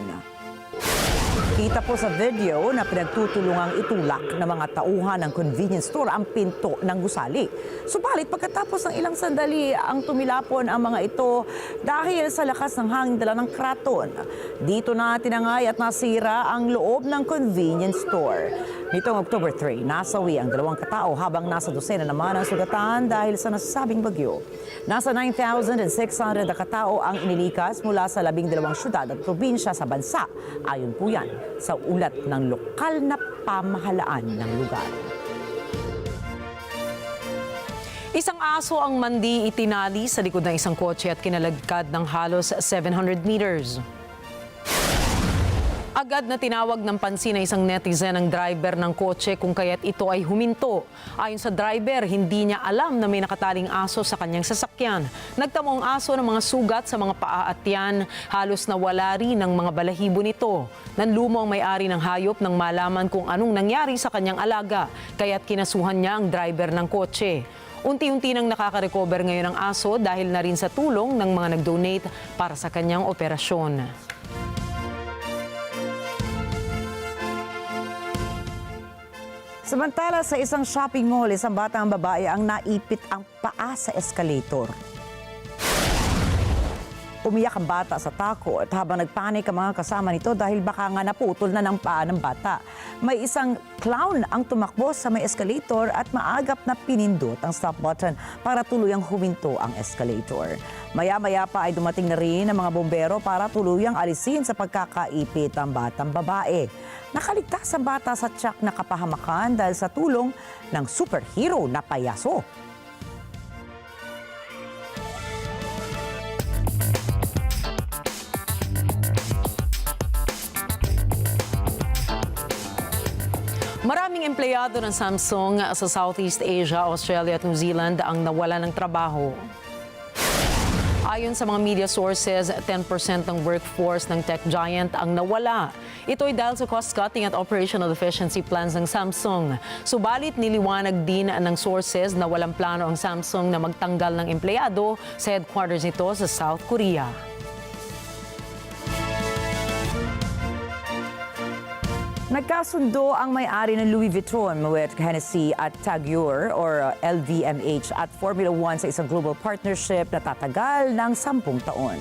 Kita po sa video na pinagtutulungang itulak ng mga tauhan ng convenience store ang pinto ng gusali. Subalit pagkatapos ng ilang sandali ang tumilapon ang mga ito dahil sa lakas ng hangin dala ng Krathon. Dito na tinangay at nasira ang loob ng convenience store. Nitong October 3, nasawi ang 2 katao habang nasa 12 naman ang sugatan dahil sa nasasabing bagyo. Nasa 9,600 na katao ang inilikas mula sa 12 syudad at probinsya sa bansa. Ayon po yan sa ulat ng lokal na pamahalaan ng lugar. Isang aso ang mandi itinali sa likod ng isang kotse at kinalagkad ng halos 700 meters. Agad na tinawag ng pansin ng isang netizen ang driver ng kotse kung kaya't ito ay huminto. Ayon sa driver, hindi niya alam na may nakataling aso sa kanyang sasakyan. Nagtamo ang aso ng mga sugat sa mga paa at tiyan, halos nawala rin ng mga balahibo nito. Nanlumo ang may-ari ng hayop nang malaman kung anong nangyari sa kanyang alaga, kaya't kinasuhan niya ang driver ng kotse. Unti-unti nang nakaka-recover ngayon ang aso dahil na rin sa tulong ng mga nag-donate para sa kanyang operasyon. Samantala sa isang shopping mall, isang batang babae ang naipit ang paa sa escalator. Umiyak ang bata sa takot habang nagpanik ang mga kasama nito dahil baka nga naputol na ng paa ng bata. May isang clown ang tumakbo sa may escalator at maagap na pinindot ang stop button para tuluyang huminto ang escalator. Maya-maya pa ay dumating na rin ang mga bombero para tuluyang alisin sa pagkakaipit ang batang babae. Nakaligtas ang bata sa tiyak na kapahamakan dahil sa tulong ng superhero na payaso. Maraming empleyado ng Samsung sa Southeast Asia, Australia at New Zealand ang nawala ng trabaho. Ayon sa mga media sources, 10% ng workforce ng tech giant ang nawala. Ito ay dahil sa cost-cutting at operational efficiency plans ng Samsung. Subalit niliwanag din ng sources na walang plano ang Samsung na magtanggal ng empleyado sa headquarters nito sa South Korea. Nagkasundo ang may-ari ng Louis Vuitton, Moet Hennessy at Tagure or LVMH at Formula 1 sa isang global partnership na tatagal ng 10 taon.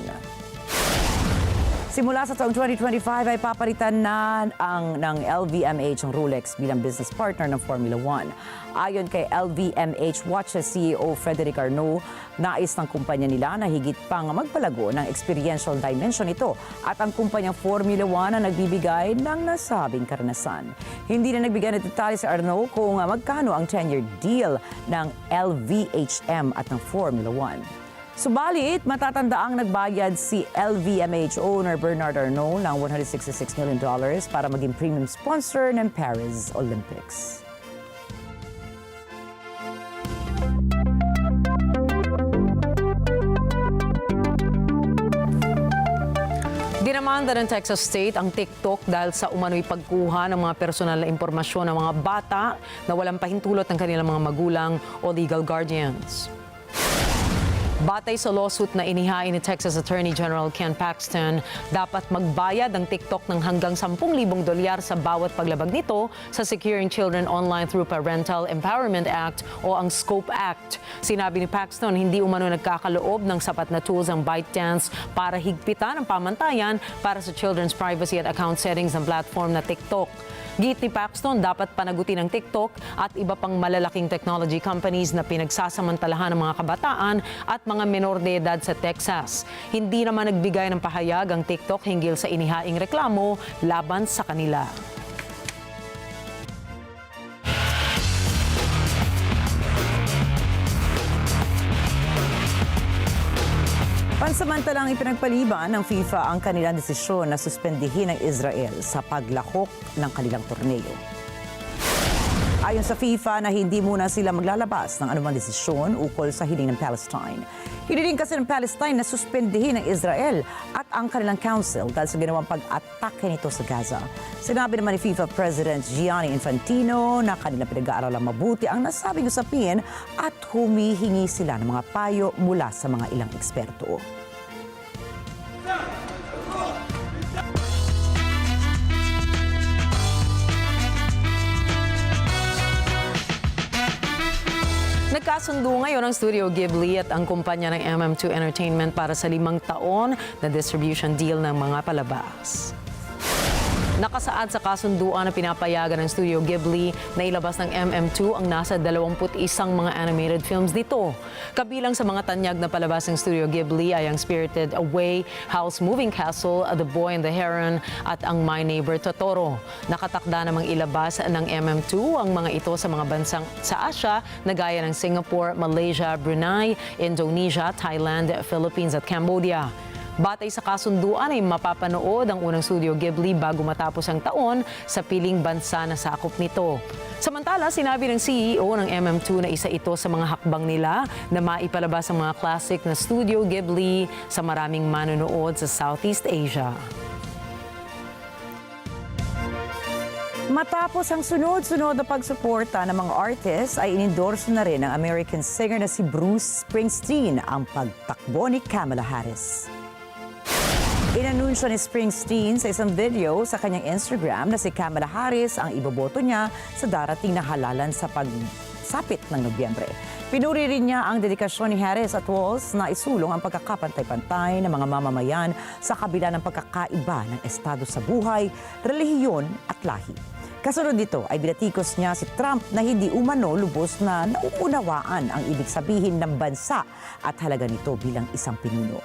Simula sa taong 2025 ay papalitan na ng LVMH ang Rolex bilang business partner ng Formula 1. Ayon kay LVMH Watches CEO Frederic Arnault, nais ng kumpanya nila na higit pang magpalago ng experiential dimension ito at ang kumpanyang Formula 1 ang nagbibigay ng nasabing karanasan. Hindi na nagbigay ng detalye si Arnault kung magkano ang 10-year deal ng LVHM at ng Formula 1. Subalit, matatandaang nagbayad si LVMH owner Bernard Arnault ng $166 million para maging premium sponsor ng Paris Olympics. Dinamanda ng Texas State ang TikTok dahil sa umano'y pagkuha ng mga personal na impormasyon ng mga bata na walang pahintulot ng kanilang mga magulang o legal guardians. Batay sa lawsuit na inihain ni Texas Attorney General Ken Paxton, dapat magbayad ang TikTok ng hanggang $10,000 sa bawat paglabag nito sa Securing Children Online Through Parental Empowerment Act o ang SCOPE Act. Sinabi ni Paxton, hindi umano nagkakaloob ng sapat na tools ang ByteDance para higpitan ang pamantayan para sa children's privacy at account settings ng platform na TikTok. Giit ni Paxton, dapat panagutin ng TikTok at iba pang malalaking technology companies na pinagsasamantalahan ng mga kabataan at mga menor de edad sa Texas. Hindi naman nagbigay ng pahayag ang TikTok hinggil sa inihaing reklamo laban sa kanila. Pansamantalang ipinagpaliban ng FIFA ang kanilang desisyon na suspendihin ang Israel sa paglahok ng kanilang torneo. Ayon sa FIFA na hindi muna sila maglalabas ng anumang desisyon ukol sa hiling ng Palestine. Hiniling kasi ng Palestine na suspendihin ang Israel at ang kanilang council dahil sa ginawang pag-atake nito sa Gaza. Sinabi naman ni FIFA President Gianni Infantino na kanilang pinag-aaralang mabuti ang nasabing usapin at humihingi sila ng mga payo mula sa mga ilang eksperto. Nagkasundo ngayon ang Studio Ghibli at ang kumpanya ng MM2 Entertainment para sa 5 taon na distribution deal ng mga palabas. Nakasaad sa kasunduan na pinapayagan ng Studio Ghibli na ilabas ng MM2 ang nasa 21 mga animated films nito. Kabilang sa mga tanyag na palabas ng Studio Ghibli ay ang Spirited Away, Howl's Moving Castle, The Boy and the Heron at ang My Neighbor Totoro. Nakatakda namang ilabas ng MM2 ang mga ito sa mga bansang sa Asia na gaya ng Singapore, Malaysia, Brunei, Indonesia, Thailand, Philippines at Cambodia. Batay sa kasunduan ay mapapanood ang unang Studio Ghibli bago matapos ang taon sa piling bansa na sakop nito. Samantala, sinabi ng CEO ng MM2 na isa ito sa mga hakbang nila na maipalabas ang mga classic na Studio Ghibli sa maraming manonood sa Southeast Asia. Matapos ang sunod-sunod na pagsuporta ng mga artists ay inendorso na rin ng American singer na si Bruce Springsteen ang pagtakbo ni Kamala Harris. Inanunsyo ni Springsteen sa isang video sa kanyang Instagram na si Kamala Harris ang iboboto niya sa darating na halalan sa pagsapit ng Nobyembre. Pinuri rin niya ang dedikasyon ni Harris at Walls na isulong ang pagkakapantay-pantay ng mga mamamayan sa kabila ng pagkakaiba ng estado sa buhay, relihiyon at lahi. Kasunod nito ay binatikos niya si Trump na hindi umano lubos na nauunawaan ang ibig sabihin ng bansa at halaga nito bilang isang pinuno.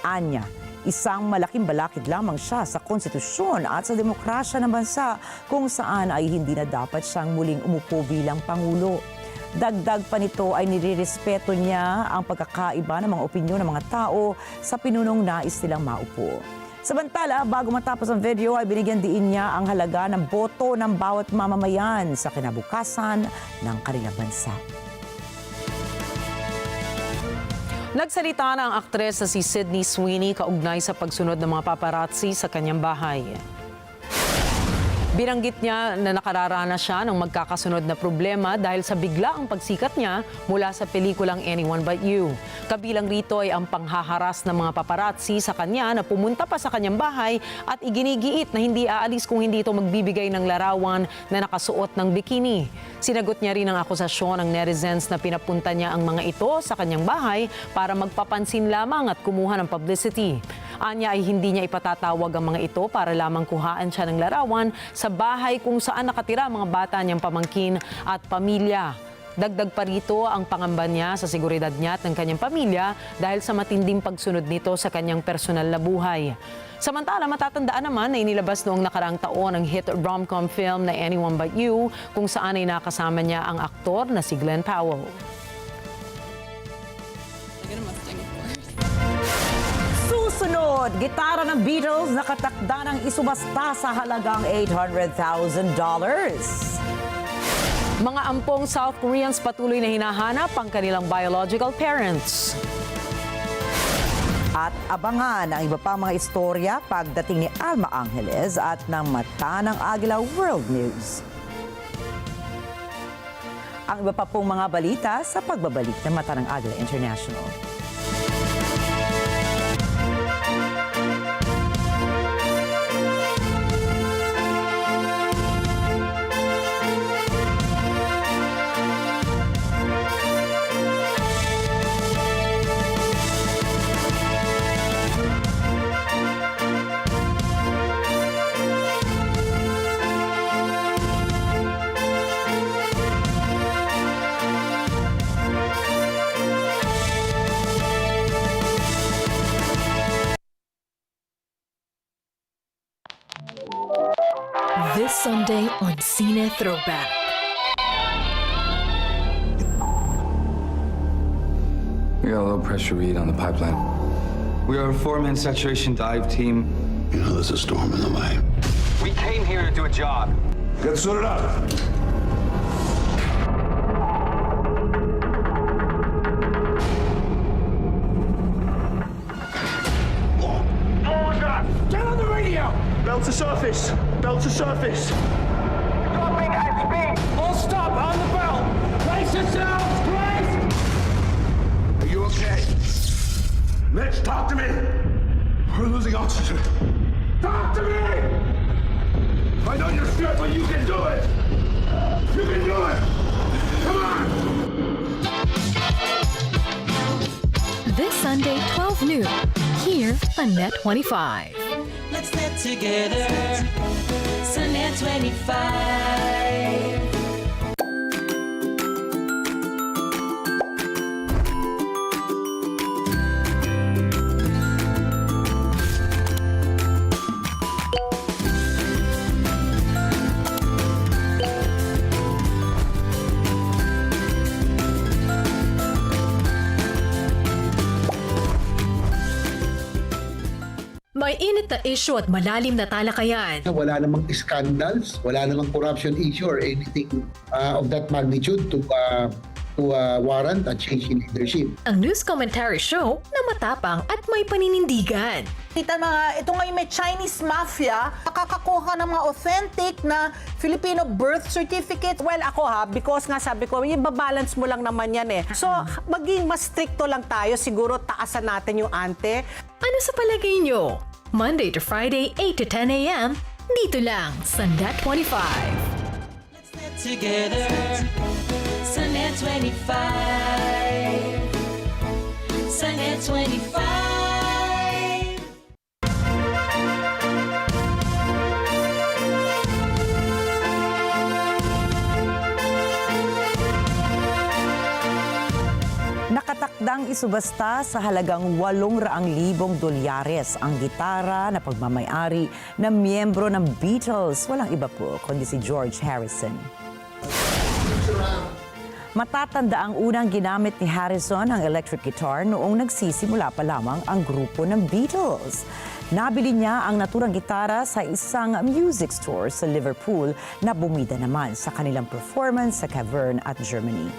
Anya, isang malaking balakid lamang siya sa konstitusyon at sa demokrasya ng bansa kung saan ay hindi na dapat siyang muling umupo bilang Pangulo. Dagdag pa nito ay nirirespeto niya ang pagkakaiba ng mga opinyon ng mga tao sa pinunong nais nilang maupo. Samantala, bago matapos ang video ay binigyan diin niya ang halaga ng boto ng bawat mamamayan sa kinabukasan ng kanilang bansa. Nagsalita na ang aktres na si Sydney Sweeney kaugnay sa pagsunod ng mga paparazzi sa kanyang bahay. Binanggit niya na nakararanas siya ng magkakasunod na problema dahil sa biglaang pagsikat niya mula sa pelikulang Anyone But You. Kabilang rito ay ang panghaharas ng mga paparazzi sa kanya na pumunta pa sa kanyang bahay at iginigiit na hindi aalis kung hindi ito magbibigay ng larawan na nakasuot ng bikini. Sinagot niya rin ang akusasyon ng netizens na pinapunta niya ang mga ito sa kanyang bahay para magpapansin lamang at kumuha ng publicity. Anya ay hindi niya ipatatawag ang mga ito para lamang kuhaan siya ng larawan sa bahay kung saan nakatira ang mga bata niyang pamangkin at pamilya. Dagdag pa rito ang pangamba niya sa seguridad niya at ng kanyang pamilya dahil sa matinding pagsunod nito sa kanyang personal na buhay. Samantala, matatandaan naman na inilabas noong nakaraang taon ang hit rom-com film na Anyone But You kung saan ay nakasama niya ang aktor na si Glenn Powell. Susunod, gitara ng Beatles nakatakda ng isubasta sa halagang $800,000. Mga ampong South Koreans patuloy na hinahanap ang kanilang biological parents. At abangan ang iba pang mga istorya pagdating ni Alma Angeles at ng Mata ng Agila World News. Ang iba pa pong mga balita sa pagbabalik ng Mata ng Agila International. This Sunday on Cine Throwback. We got a low pressure read on the pipeline. We are a 4-man saturation dive team. You know there's a storm in the way. We came here to do a job. Get suited up. Get on the radio! Belt to surface! Belt to surface! Dropping at speed! All stop on the belt! Brace yourselves! Brace! Are you okay? Mitch, talk to me! We're losing oxygen. Talk to me! I know you're scared, but you can do it! You can do it! Come on! This Sunday, 12 noon, here on Net 25. Let's net together. Sunday 25. May init na issue at malalim na talakayan. Wala namang scandals, wala namang corruption issue or anything of that magnitude to warrant a change in leadership. Ang news commentary show na matapang at may paninindigan. Kita ito ngayon may Chinese mafia, nakakakuha ng mga authentic na Filipino birth certificate. Well, ako because nga sabi ko, ibabalance mo lang naman yan eh. So, maging mas stricto lang tayo, siguro taasan natin yung ante. Ano sa palagay nyo? Monday to Friday, 8 to 10 a.m. Dito lang sa Net 25. Let's net together. Sunday 25. Sunday 25. Nakatakdang isubasta sa halagang $800,000 ang gitara na pagmamayari ng miyembro ng Beatles. Walang iba po kundi si George Harrison. Matatanda ang unang ginamit ni Harrison ang electric guitar noong nagsisimula pa lamang ang grupo ng Beatles. Nabili niya ang naturang gitara sa isang music store sa Liverpool na bumida naman sa kanilang performance sa Cavern at Germany.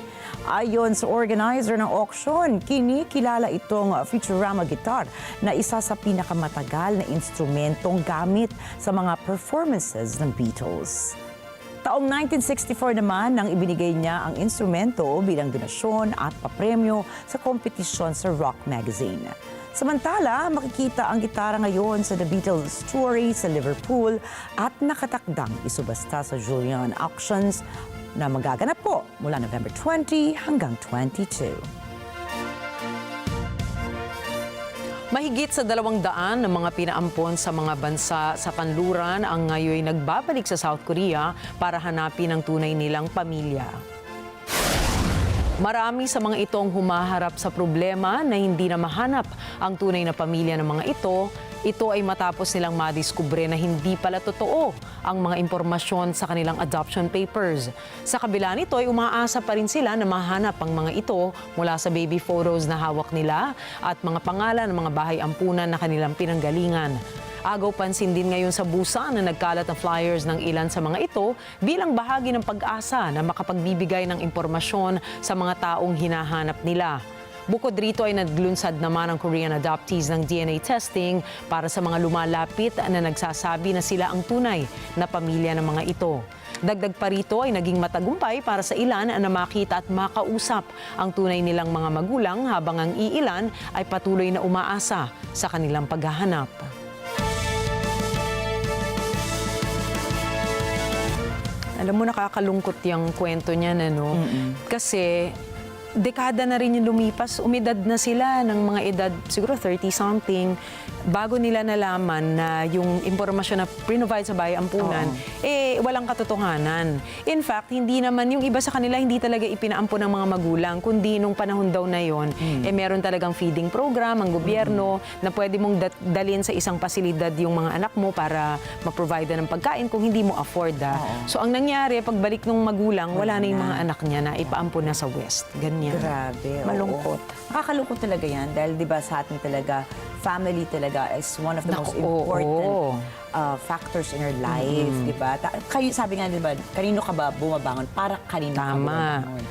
Ayon sa organizer ng auction, kinikilala itong Futurama guitar na isa sa pinakamatagal na instrumentong gamit sa mga performances ng Beatles. Taong 1964 naman nang ibinigay niya ang instrumento bilang donasyon at papremyo sa kompetisyon sa rock magazine. Samantala, makikita ang gitara ngayon sa The Beatles Story sa Liverpool at nakatakdang isubasta sa Julian Auctions na magaganap po mula November 20 hanggang 22. Mahigit sa 200 ng mga pinaampon sa mga bansa sa kanluran ang ngayon nagbabalik sa South Korea para hanapin ang tunay nilang pamilya. Marami sa mga ito ang humaharap sa problema na hindi na mahanap ang tunay na pamilya ng mga ito. Ito ay matapos nilang madiskubre na hindi pala totoo ang mga impormasyon sa kanilang adoption papers. Sa kabila nito ay umaasa pa rin sila na mahanap ang mga ito mula sa baby photos na hawak nila at mga pangalan ng mga bahay ampunan na kanilang pinanggalingan. Agaw pansin din ngayon sa Busan na nagkalat ang flyers ng ilan sa mga ito bilang bahagi ng pag-asa na makapagbibigay ng impormasyon sa mga taong hinahanap nila. Bukod rito ay naglunsad naman ang Korean adoptees ng DNA testing para sa mga lumalapit na nagsasabi na sila ang tunay na pamilya ng mga ito. Dagdag pa rito ay naging matagumpay para sa ilan na makita at makausap ang tunay nilang mga magulang habang ang iilan ay patuloy na umaasa sa kanilang paghahanap. Alam mo, nakakalungkot yung kwento niya, ano? Kasi dekada na rin yung lumipas, umidad na sila ng mga edad siguro 30-something bago nila nalaman na yung impormasyon na provide sa bahay ampunan, walang katotohanan. In fact, hindi naman, yung iba sa kanila hindi talaga ipinaampon ng mga magulang, kundi nung panahon daw na yon, meron talagang feeding program ang gobyerno na pwede mong dalhin sa isang pasilidad yung mga anak mo para mag-provide ng pagkain kung hindi mo afford. So ang nangyari, pagbalik ng magulang, wala na yung mga anak niya na ipaampon na sa West. Ganyan. Grabe. Malungkot. Nakakalungkot talaga yan dahil di ba sa atin talaga, family talaga is one of the most important factors in our life, di ba? Kayo, sabi nga, di ba, kanino ka ba bumabangon? Para kanino ka bumabangon?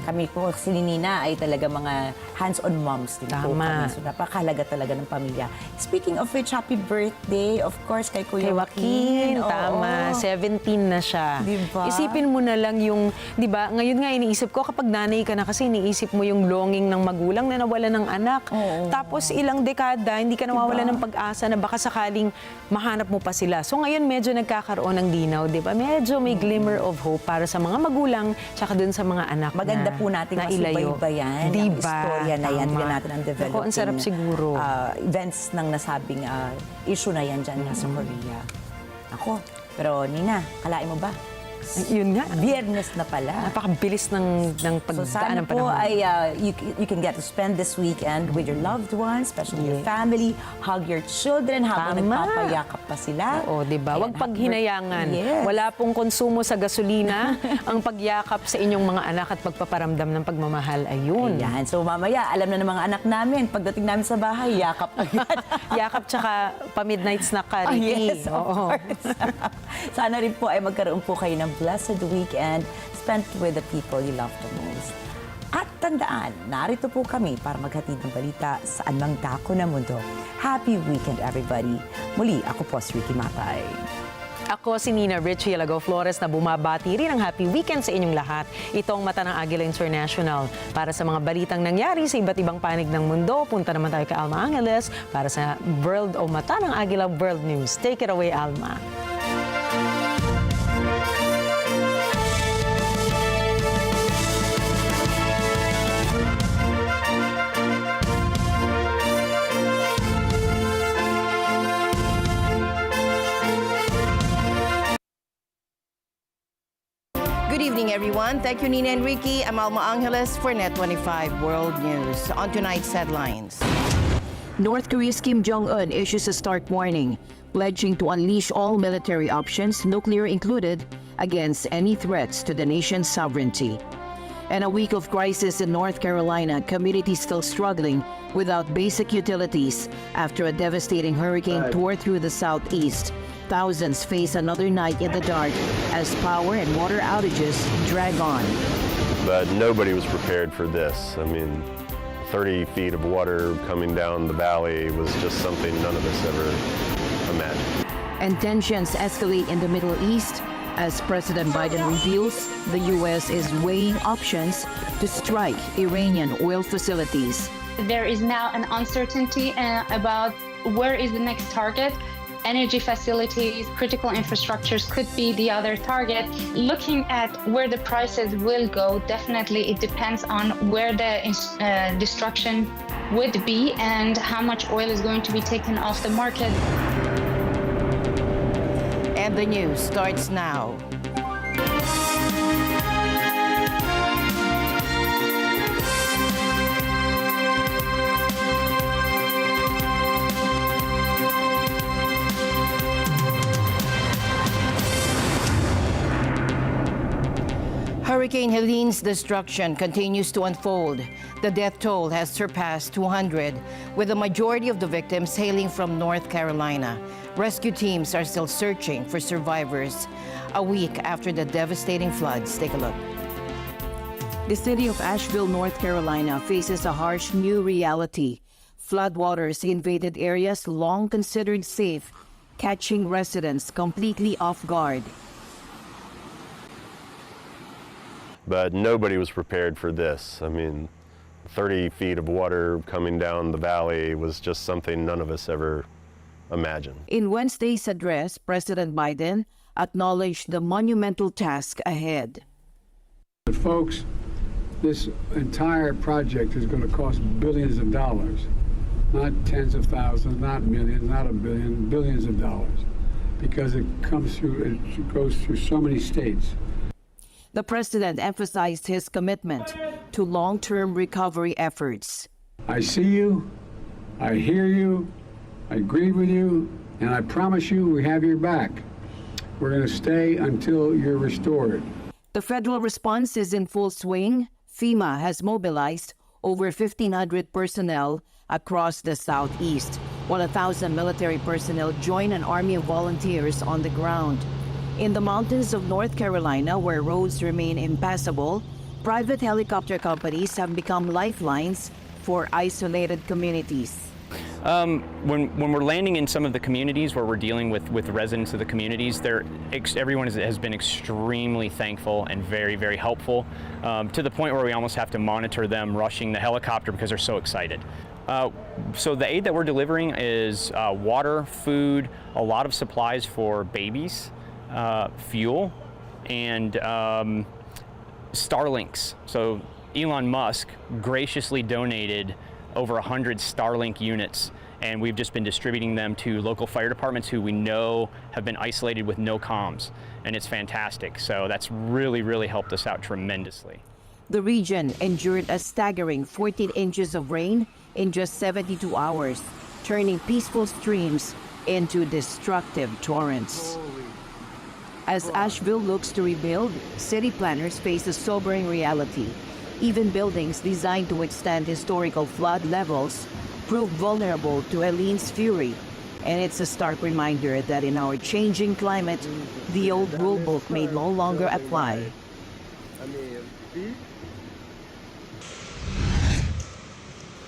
Kami po, si Nina ay talaga mga hands-on moms din po kami. So napakahalaga talaga ng pamilya. Speaking of which, happy birthday, of course, kay Kuya Joaquin. Tama, 17 na siya. Diba? Isipin mo na lang yung, di ba, ngayon nga iniisip ko, kapag nanay ka na kasi, iniisip mo yung longing ng magulang na nawala ng anak. Tapos ilang dekada, hindi ka nawawala ng pag-asa na baka sakaling mahanap mo pa sila. So ngayon medyo nagkakaroon ng dinaw, di ba? Medyo may glimmer of hope para sa mga magulang tsaka dun sa mga anak Maganda po natin masubaybayan ang istorya na yan. Tignan natin ang developing. Ako, ang sarap siguro. Events ng nasabing issue na yan dyan sa Korea. Ako, pero Nina, kalain mo ba? Yun nga. Biyernes na pala. Napakabilis ng pagdaan ng panahon. So sana po ay you can get to spend this weekend with your loved ones, especially your family. Hug your children habang nagpapayakap pa sila. Oo, di ba? Huwag paghinayangan. Wala pong konsumo sa gasolina. Ang pagyakap sa inyong mga anak at pagpaparamdam ng pagmamahal, ayun. Ayan. So mamaya, alam na ng mga anak namin, pagdating namin sa bahay, yakap agad. Yakap tsaka pa-midnight snack ka, Rikki. Yes, of course. Sana rin po ay magkaroon po kayo ng blessed weekend spent with the people you love the most. At tandaan, narito po kami para maghatid ng balita sa anumang dako ng mundo. Happy weekend, everybody. Muli, ako po si Rikki Mathay. Ako si Nina Richie Alagao Flores na bumabati rin ng happy weekend sa inyong lahat. Ito ang Mata ng Agila International. Para sa mga balitang nangyari sa iba't ibang panig ng mundo, punta naman tayo kay Alma Angeles para sa World o Mata ng Agila World News. Take it away, Alma. Good evening, everyone. Thank you, Nina and Rikki. I'm Alma Angeles for Net 25 World News. On tonight's headlines. North Korea's Kim Jong-un issues a stark warning, pledging to unleash all military options, nuclear included, against any threats to the nation's sovereignty. And a week of crisis in North Carolina, communities still struggling without basic utilities after a devastating hurricane tore through the southeast. Thousands face another night in the dark as power and water outages drag on. But nobody was prepared for this. I mean, 30 feet of water coming down the valley was just something none of us ever imagined. And tensions escalate in the Middle East as President Biden reveals the U.S. is weighing options to strike Iranian oil facilities. There is now an uncertainty about where is the next target. Energy facilities, critical infrastructures could be the other target. Looking at where the prices will go, definitely it depends on where the destruction would be and how much oil is going to be taken off the market. And the news starts now. Hurricane Helene's destruction continues to unfold. The death toll has surpassed 200, with the majority of the victims hailing from North Carolina. Rescue teams are still searching for survivors a week after the devastating floods. Take a look. The city of Asheville, North Carolina faces a harsh new reality. Floodwaters invaded areas long considered safe, catching residents completely off guard. But nobody was prepared for this. I mean, 30 feet of water coming down the valley was just something none of us ever imagined. In Wednesday's address, President Biden acknowledged the monumental task ahead. But folks, this entire project is going to cost billions of dollars, not tens of thousands, not millions, not a billion, billions of dollars, because it goes through so many states. The president emphasized his commitment to long-term recovery efforts. I see you, I hear you, I agree with you, and I promise you we have your back. We're going to stay until you're restored. The federal response is in full swing. FEMA has mobilized over 1,500 personnel across the southeast, while 1,000 military personnel join an army of volunteers on the ground. In the mountains of North Carolina, where roads remain impassable, private helicopter companies have become lifelines for isolated communities. When we're landing in some of the communities where we're dealing with residents of the communities, everyone has been extremely thankful and very, very helpful, to the point where we almost have to monitor them rushing the helicopter because they're so excited. So the aid that we're delivering is water, food, a lot of supplies for babies, fuel, and Starlinks. So Elon Musk graciously donated over 100 Starlink units, and we've just been distributing them to local fire departments who we know have been isolated with no comms, and it's fantastic. So that's really, really helped us out tremendously. The region endured a staggering 14 inches of rain in just 72 hours, turning peaceful streams into destructive torrents. As Asheville looks to rebuild, city planners face a sobering reality. Even buildings designed to withstand historical flood levels prove vulnerable to Helene's fury. And it's a stark reminder that in our changing climate, the old rulebook may no longer apply.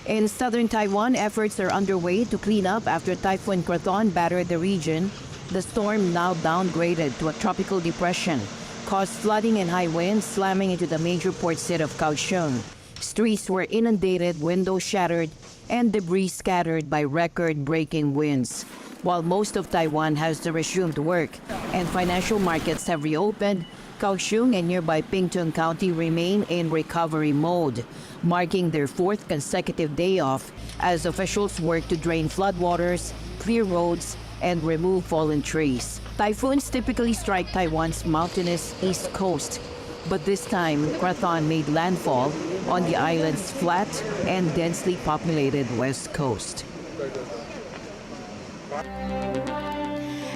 In southern Taiwan, efforts are underway to clean up after Typhoon Krathon battered the region. The storm, now downgraded to a tropical depression, caused flooding and high winds, slamming into the major port city of Kaohsiung. Streets were inundated, windows shattered, and debris scattered by record-breaking winds. While most of Taiwan has resumed work and financial markets have reopened, Kaohsiung and nearby Pingtung County remain in recovery mode, marking their fourth consecutive day off as officials work to drain floodwaters, clear roads, and remove fallen trees. Typhoons typically strike Taiwan's mountainous east coast, but this time Krathon made landfall on the island's flat and densely populated west coast.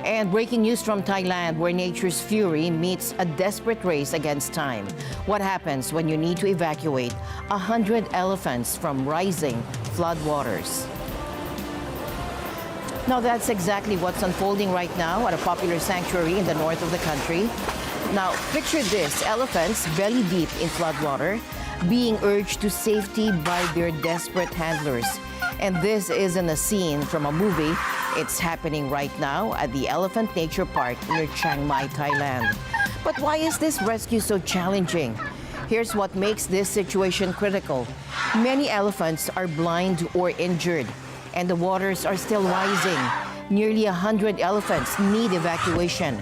And breaking news from Thailand, where nature's fury meets a desperate race against time. What happens when you need to evacuate 100 elephants from rising floodwaters? Now, that's exactly what's unfolding right now at a popular sanctuary in the north of the country. Now, picture this, elephants belly deep in floodwater, being urged to safety by their desperate handlers. And this isn't a scene from a movie. It's happening right now at the Elephant Nature Park near Chiang Mai, Thailand. But why is this rescue so challenging? Here's what makes this situation critical. Many elephants are blind or injured, and the waters are still rising. Nearly 100 elephants need evacuation.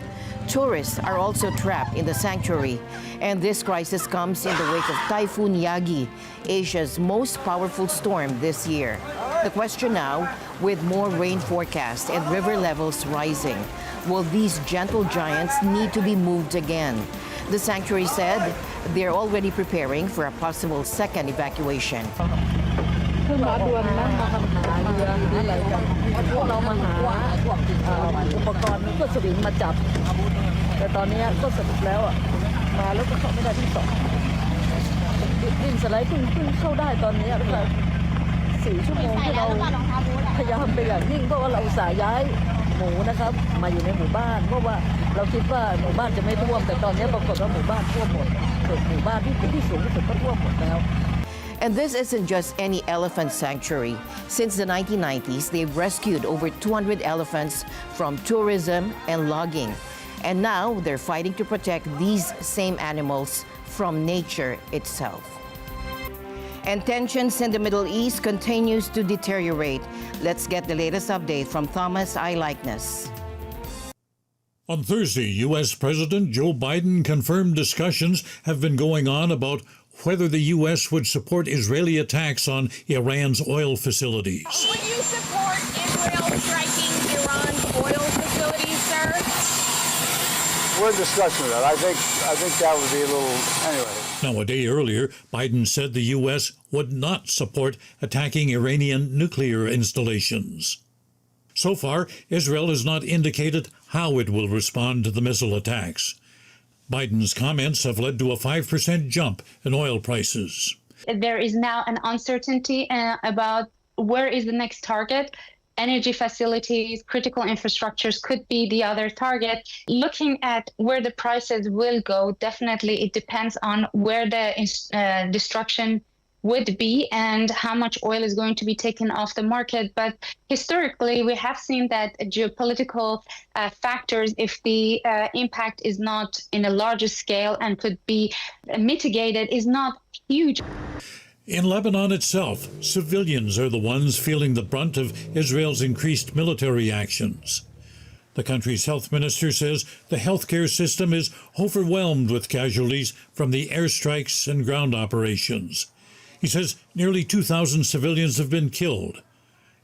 Tourists are also trapped in the sanctuary, and this crisis comes in the wake of Typhoon Yagi, Asia's most powerful storm this year. The question now, with more rain forecast and river levels rising, will these gentle giants need to be moved again? The sanctuary said they're already preparing for a possible second evacuation. ขึ้นมาด่วนนะมาทำหาเรือหาอะไรกันพวกเรามาหาพวกอุปกรณ์ก็สวิงมาจับแต่ตอนนี้ก็สรุปแล้วมาแล้วก็เข้าไม่ได้ที่สองดินสไลด์เพิ่งเข้าได้ตอนนี้แล้วก็4 ชั่วโมงที่เราพยายามไปอย่างยิ่งเพราะว่าเราอุตส่าห์ย้ายหมูนะครับมาอยู่ในหมู่บ้านเพราะว่าเราคิดว่าหมู่บ้านจะไม่ท่วมแต่ตอนนี้ปรากฏว่าหมู่บ้านท่วมหมดหมู่บ้านที่สูงที่สุดก็ท่วมหมดแล้ว And this isn't just any elephant sanctuary. Since the 1990s, they've rescued over 200 elephants from tourism and logging. And now they're fighting to protect these same animals from nature itself. And tensions in the Middle East continues to deteriorate. Let's get the latest update from Thomas Eyelikeness. On Thursday, U.S. President Joe Biden confirmed discussions have been going on about whether the U.S. would support Israeli attacks on Iran's oil facilities. Would you support Israel striking Iran's oil facilities, sir? We're in discussion of that. I think that would be a little... Anyway. Now, a day earlier, Biden said the U.S. would not support attacking Iranian nuclear installations. So far, Israel has not indicated how it will respond to the missile attacks. Biden's comments have led to a 5% jump in oil prices. There is now an uncertainty about where is the next target. Energy facilities, critical infrastructures could be the other target. Looking at where the prices will go, definitely it depends on where the destruction would be and how much oil is going to be taken off the market. But historically, we have seen that geopolitical factors, if the impact is not in a larger scale and could be mitigated, is not huge. In Lebanon itself, civilians are the ones feeling the brunt of Israel's increased military actions. The country's health minister says the healthcare system is overwhelmed with casualties from the airstrikes and ground operations. He says nearly 2,000 civilians have been killed,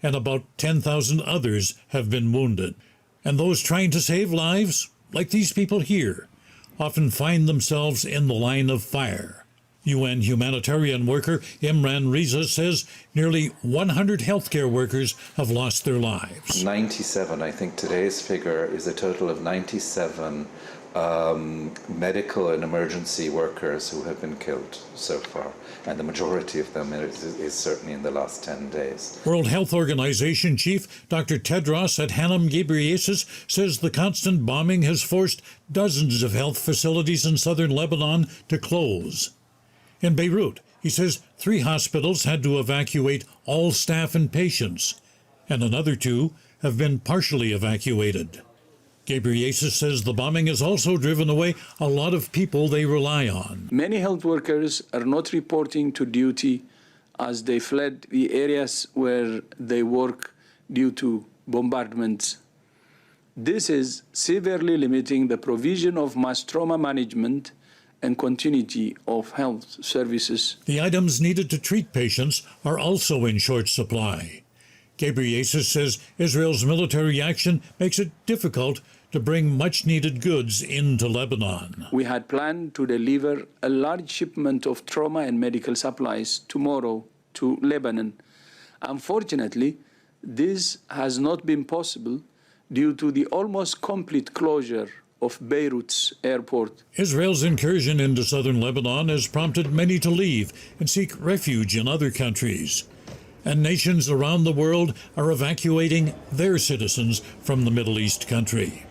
and about 10,000 others have been wounded. And those trying to save lives, like these people here, often find themselves in the line of fire. UN humanitarian worker Imran Riza says nearly 100 healthcare workers have lost their lives. 97, I think today's figure is a total of 97 medical and emergency workers who have been killed so far, and the majority of them is certainly in the last 10 days. World Health Organization chief Dr. Tedros Adhanom Ghebreyesus says the constant bombing has forced dozens of health facilities in southern Lebanon to close. In Beirut, he says 3 hospitals had to evacuate all staff and patients, and another 2 have been partially evacuated. Ghebreyesus says the bombing has also driven away a lot of people they rely on. Many health workers are not reporting to duty as they fled the areas where they work due to bombardments. This is severely limiting the provision of mass trauma management and continuity of health services. The items needed to treat patients are also in short supply. Ghebreyesus says Israel's military action makes it difficult to bring much-needed goods into Lebanon. We had planned to deliver a large shipment of trauma and medical supplies tomorrow to Lebanon. Unfortunately, this has not been possible due to the almost complete closure of Beirut's airport. Israel's incursion into southern Lebanon has prompted many to leave and seek refuge in other countries. And nations around the world are evacuating their citizens from the Middle East country.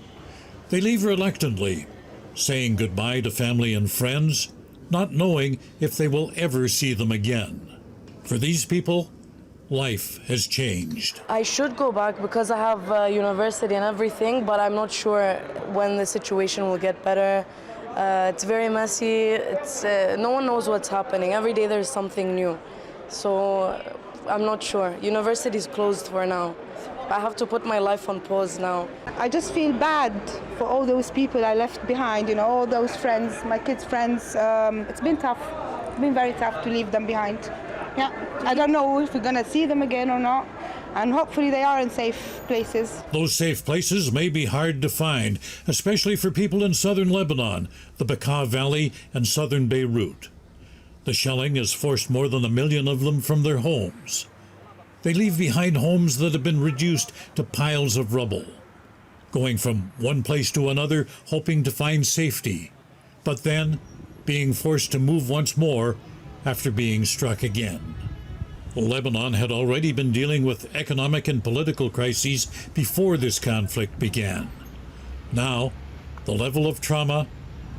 They leave reluctantly, saying goodbye to family and friends, not knowing if they will ever see them again. For these people, life has changed. I should go back because I have university and everything, but I'm not sure when the situation will get better. It's very messy. No one knows what's happening. Every day there's something new. So I'm not sure. University is closed for now. I have to put my life on pause now. I just feel bad for all those people I left behind, all those friends, my kids' friends. It's been tough. It's been very tough to leave them behind. Yeah, I don't know if we're going to see them again or not. And hopefully they are in safe places. Those safe places may be hard to find, especially for people in southern Lebanon, the Bekaa Valley, and southern Beirut. The shelling has forced more than 1 million of them from their homes. They leave behind homes that have been reduced to piles of rubble, going from one place to another, hoping to find safety, but then being forced to move once more after being struck again. Lebanon had already been dealing with economic and political crises before this conflict began. Now, the level of trauma,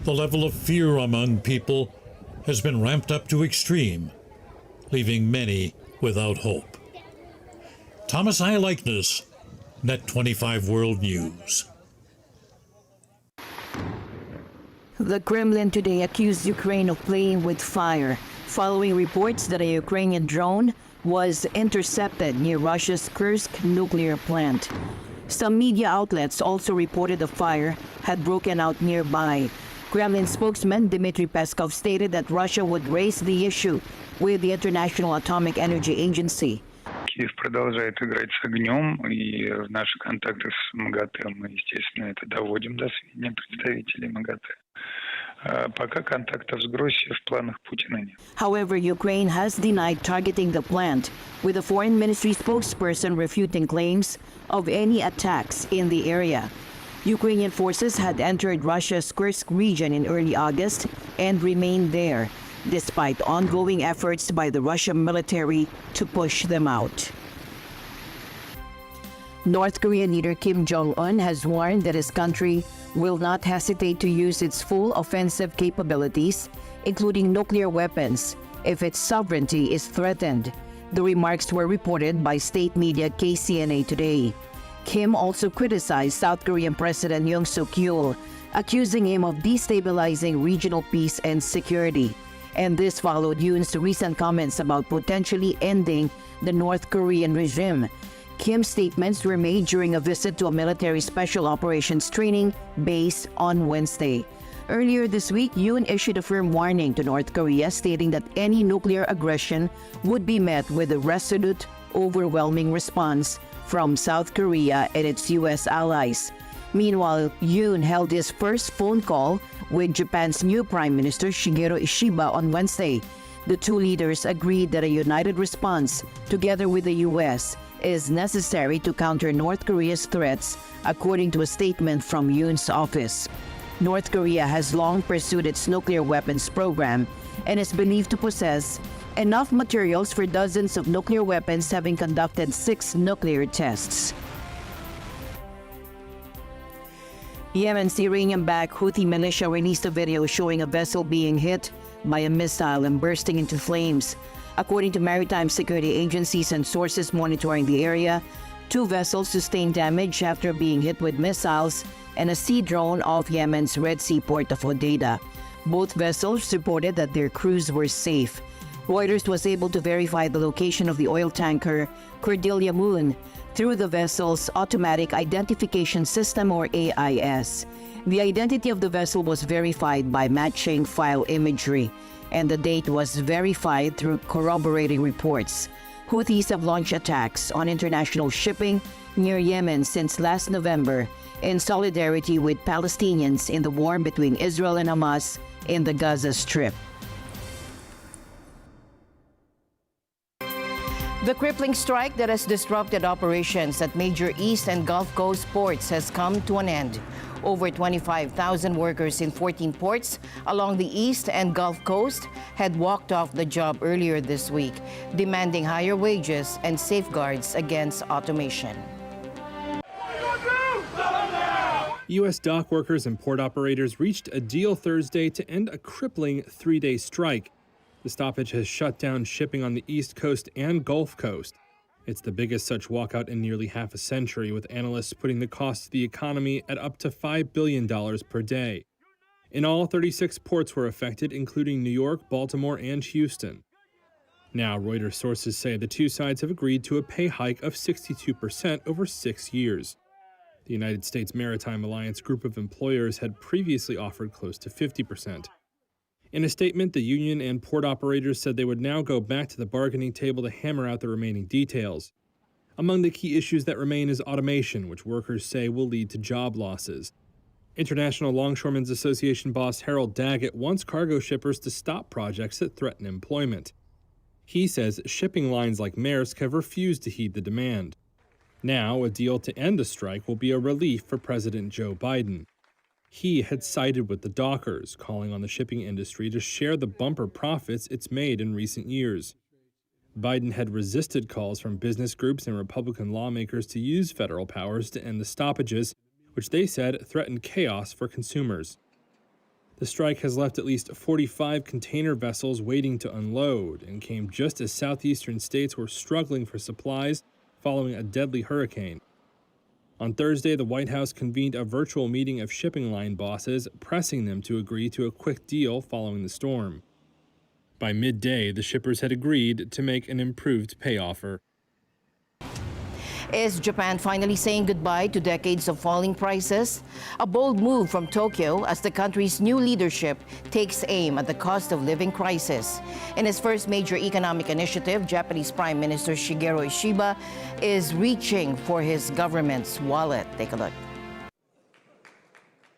the level of fear among people has been ramped up to extreme, leaving many without hope. Thomas I. Likeness, Net 25 World News. The Kremlin today accused Ukraine of playing with fire, following reports that a Ukrainian drone was intercepted near Russia's Kursk nuclear plant. Some media outlets also reported a fire had broken out nearby. Kremlin spokesman Dmitry Peskov stated that Russia would raise the issue with the International Atomic Energy Agency. Киев продолжает играть с огнем, и в наши контакты с МАГАТЭ мы, естественно, это доводим до сведения представителей МАГАТЭ. Пока контактов с Грузией в планах Путина нет. However, Ukraine has denied targeting the plant, with the foreign ministry spokesperson refuting claims of any attacks in the area. Ukrainian forces had entered Russia's Kursk region in early August and remained there, despite ongoing efforts by the Russian military to push them out. North Korean leader Kim Jong-un has warned that his country will not hesitate to use its full offensive capabilities, including nuclear weapons, if its sovereignty is threatened. The remarks were reported by state media KCNA today. Kim also criticized South Korean President Yoon Suk-yeol, accusing him of destabilizing regional peace and security. And this followed Yoon's recent comments about potentially ending the North Korean regime. Kim's statements were made during a visit to a military special operations training base on Wednesday. Earlier this week, Yoon issued a firm warning to North Korea, stating that any nuclear aggression would be met with a resolute, overwhelming response from South Korea and its U.S. allies. Meanwhile, Yoon held his first phone call with Japan's new Prime Minister Shigeru Ishiba on Wednesday. The two leaders agreed that a united response, together with the U.S., is necessary to counter North Korea's threats, according to a statement from Yoon's office. North Korea has long pursued its nuclear weapons program and is believed to possess enough materials for dozens of nuclear weapons, having conducted 6 nuclear tests. Yemen's Iranian-backed Houthi militia released a video showing a vessel being hit by a missile and bursting into flames. According to maritime security agencies and sources monitoring the area, 2 vessels sustained damage after being hit with missiles and a sea drone off Yemen's Red Sea port of Hodeidah. Both vessels reported that their crews were safe. Reuters was able to verify the location of the oil tanker Cordelia Moon through the vessel's automatic identification system, or AIS. The identity of the vessel was verified by matching file imagery, and the date was verified through corroborating reports. Houthis have launched attacks on international shipping near Yemen since last November in solidarity with Palestinians in the war between Israel and Hamas in the Gaza Strip. The crippling strike that has disrupted operations at major East and Gulf Coast ports has come to an end. Over 25,000 workers in 14 ports along the East and Gulf Coast had walked off the job earlier this week, demanding higher wages and safeguards against automation. U.S. dock workers and port operators reached a deal Thursday to end a crippling 3-day strike. The stoppage has shut down shipping on the East Coast and Gulf Coast. It's the biggest such walkout in nearly half a century, with analysts putting the cost to the economy at up to $5 billion per day. In all, 36 ports were affected, including New York, Baltimore, and Houston. Now, Reuters sources say the two sides have agreed to a pay hike of 62% over 6 years. The United States Maritime Alliance group of employers had previously offered close to 50%. In a statement, the union and port operators said they would now go back to the bargaining table to hammer out the remaining details. Among the key issues that remain is automation, which workers say will lead to job losses. International Longshoremen's Association boss Harold Daggett wants cargo shippers to stop projects that threaten employment. He says shipping lines like Maersk have refused to heed the demand. Now, a deal to end the strike will be a relief for President Joe Biden. He had sided with the dockers, calling on the shipping industry to share the bumper profits it's made in recent years. Biden had resisted calls from business groups and Republican lawmakers to use federal powers to end the stoppages, which they said threatened chaos for consumers. The strike has left at least 45 container vessels waiting to unload and came just as southeastern states were struggling for supplies following a deadly hurricane. On Thursday, the White House convened a virtual meeting of shipping line bosses, pressing them to agree to a quick deal following the storm. By midday, the shippers had agreed to make an improved pay offer. Is Japan finally saying goodbye to decades of falling prices? A bold move from Tokyo as the country's new leadership takes aim at the cost of living crisis. In his first major economic initiative, Japanese Prime Minister Shigeru Ishiba is reaching for his government's wallet. Take a look.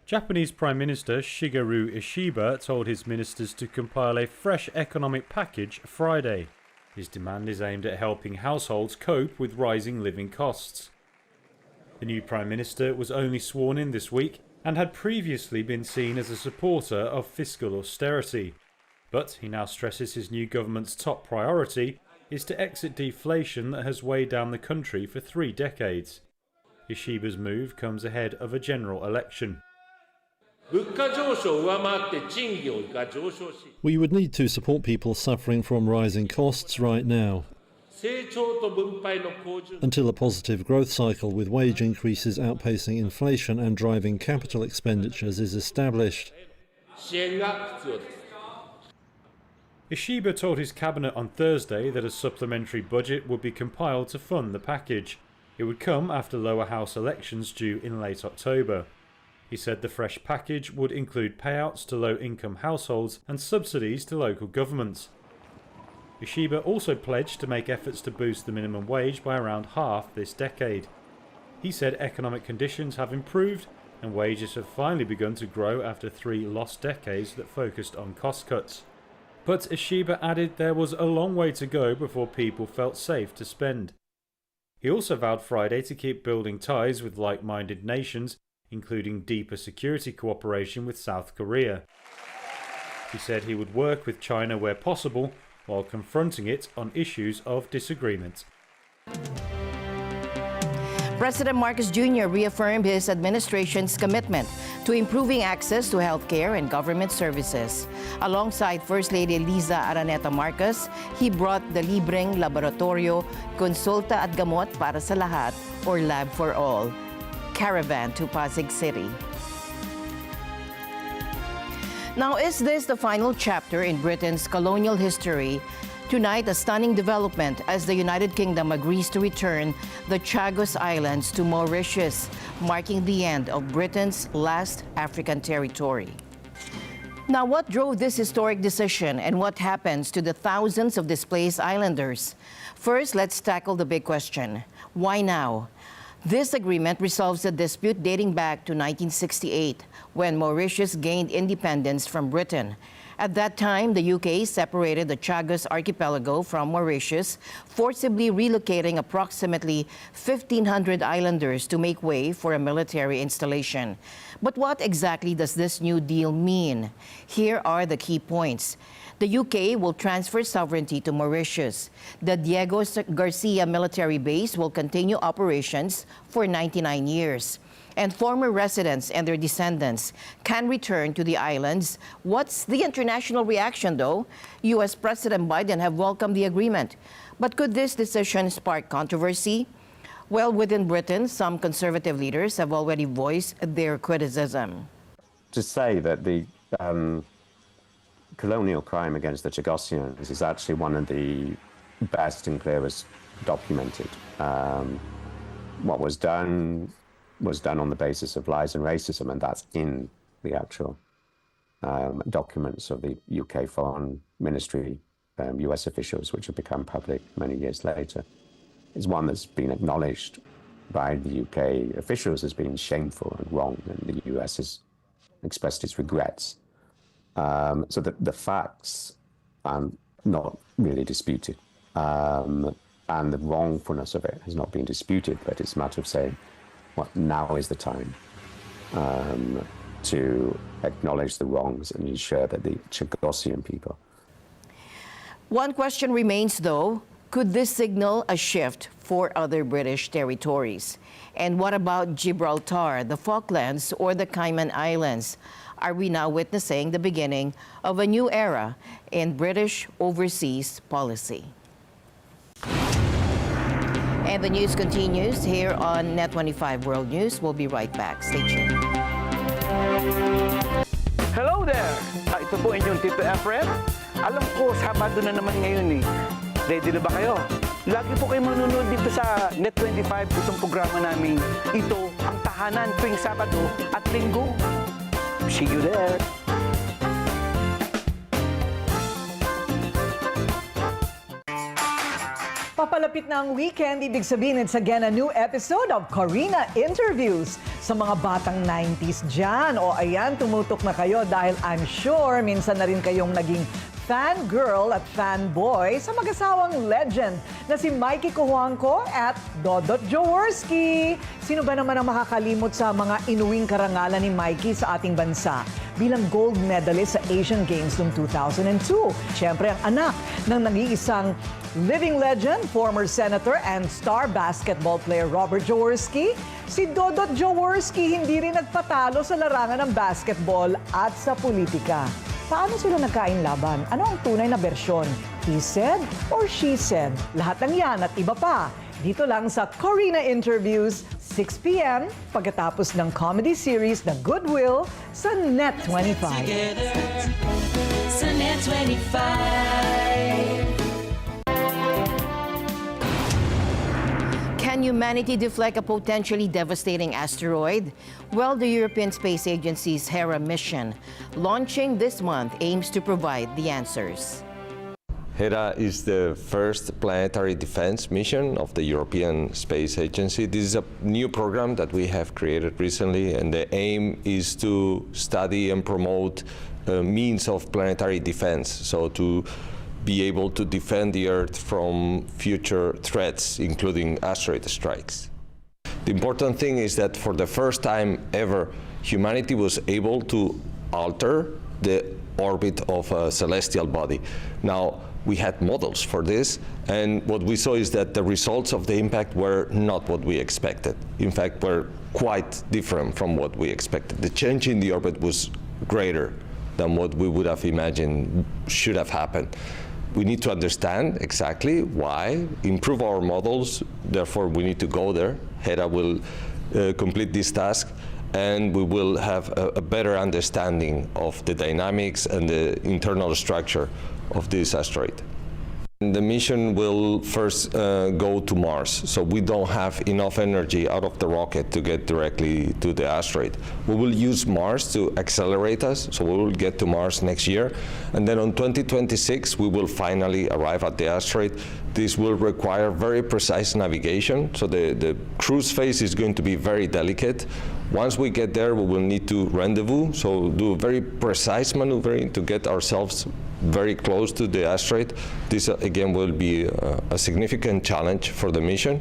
Japanese Prime Minister Shigeru Ishiba told his ministers to compile a fresh economic package Friday. His demand is aimed at helping households cope with rising living costs. The new Prime Minister was only sworn in this week and had previously been seen as a supporter of fiscal austerity. But he now stresses his new government's top priority is to exit deflation that has weighed down the country for 3 decades. Ishiba's move comes ahead of a general election. We would need to support people suffering from rising costs right now. Until a positive growth cycle with wage increases outpacing inflation and driving capital expenditures is established. Ishiba told his cabinet on Thursday that a supplementary budget would be compiled to fund the package. It would come after lower house elections due in late October. He said the fresh package would include payouts to low-income households and subsidies to local governments. Ishiba also pledged to make efforts to boost the minimum wage by around half this decade. He said economic conditions have improved and wages have finally begun to grow after 3 lost decades that focused on cost cuts. But Ishiba added there was a long way to go before people felt safe to spend. He also vowed Friday to keep building ties with like-minded nations, including deeper security cooperation with South Korea. He said he would work with China where possible, while confronting it on issues of disagreement. President Marcos Jr. reaffirmed his administration's commitment to improving access to health care and government services. Alongside First Lady Liza Araneta Marcos, he brought the libreng laboratorio Konsulta at Gamot para sa Lahat, or Lab for All, caravan to Pasig City. Now, is this the final chapter in Britain's colonial history? Tonight, a stunning development as the United Kingdom agrees to return the Chagos Islands to Mauritius, marking the end of Britain's last African territory. Now, what drove this historic decision and what happens to the thousands of displaced islanders? First, let's tackle the big question. Why now? This agreement resolves a dispute dating back to 1968, when Mauritius gained independence from Britain. At that time, the UK separated the Chagos archipelago from Mauritius, forcibly relocating approximately 1,500 islanders to make way for a military installation. But what exactly does this new deal mean? Here are the key points. The UK will transfer sovereignty to Mauritius. The Diego Garcia military base will continue operations for 99 years. And former residents and their descendants can return to the islands. What's the international reaction, though? U.S. President Biden have welcomed the agreement. But could this decision spark controversy? Well, within Britain, some conservative leaders have already voiced their criticism. To say that the colonial crime against the Chagosians is actually one of the best and clearest documented. What was done was done on the basis of lies and racism, and that's in the actual documents of the UK Foreign Ministry, US officials, which have become public many years later, is one that's been acknowledged by the UK officials as being shameful and wrong, and the US has expressed its regrets. So the facts are not really disputed, and the wrongfulness of it has not been disputed, but it's a matter of saying, well, now is the time to acknowledge the wrongs and ensure that the Chagosian people. One question remains, though. Could this signal a shift for other British territories? And what about Gibraltar, the Falklands, or the Cayman Islands? Are we now witnessing the beginning of a new era in British overseas policy? And the news continues here on Net25 World News. We'll be right back. Stay tuned. Hello there! Ito po inyong Tito Efren. Alam ko, Sabado na naman ngayon eh. Ready na ba kayo? Lagi po kayo manunod dito sa Net25, itong programa namin. Ito ang tahanan tuwing Sabado at Linggo. See you there! Papalapit na ang weekend, ibig sabihin it's again a new episode of Corina Interviews. Sa mga batang 90s dyan, o ayan, tumutok na kayo dahil I'm sure minsan na rin kayong naging fangirl at fanboy sa mag-asawang legend na si Mikey Cojuangco at Dodot Jaworski. Sino ba naman ang makakalimot sa mga inuwing karangalan ni Mikey sa ating bansa bilang gold medalist sa Asian Games noong 2002? Siyempre, ang anak ng nag-iisang living legend, former senator and star basketball player Robert Jaworski. Si Dodot Jaworski hindi rin nagpatalo sa larangan ng basketball at sa politika. Paano sila nagkainlaban? Ano ang tunay na bersyon? He said or she said? Lahat ng yan at iba pa. Dito lang sa Corina Interviews, 6 p.m. pagkatapos ng comedy series The Goodwill sa Net25. Sa Net25. Can humanity deflect a potentially devastating asteroid? Well, the European Space Agency's Hera mission, launching this month, aims to provide the answers. Hera is the first planetary defense mission of the European Space Agency. This is a new program that we have created recently, and the aim is to study and promote means of planetary defense, so to be able to defend the Earth from future threats, including asteroid strikes. The important thing is that for the first time ever, humanity was able to alter the orbit of a celestial body. Now, we had models for this, and what we saw is that the results of the impact were not what we expected. In fact, were quite different from what we expected. The change in the orbit was greater than what we would have imagined should have happened. We need to understand exactly why, improve our models, therefore we need to go there. Hera will complete this task, and we will have a better understanding of the dynamics and the internal structure of this asteroid. The mission will first go to Mars, so we don't have enough energy out of the rocket to get directly to the asteroid. We will use Mars to accelerate us, so we will get to Mars next year, and then on 2026 we will finally arrive at the asteroid. This will require very precise navigation, so the cruise phase is going to be very delicate. Once we get there, we will need to rendezvous, so do very precise maneuvering to get ourselves very close to the asteroid. This again will be a significant challenge for the mission,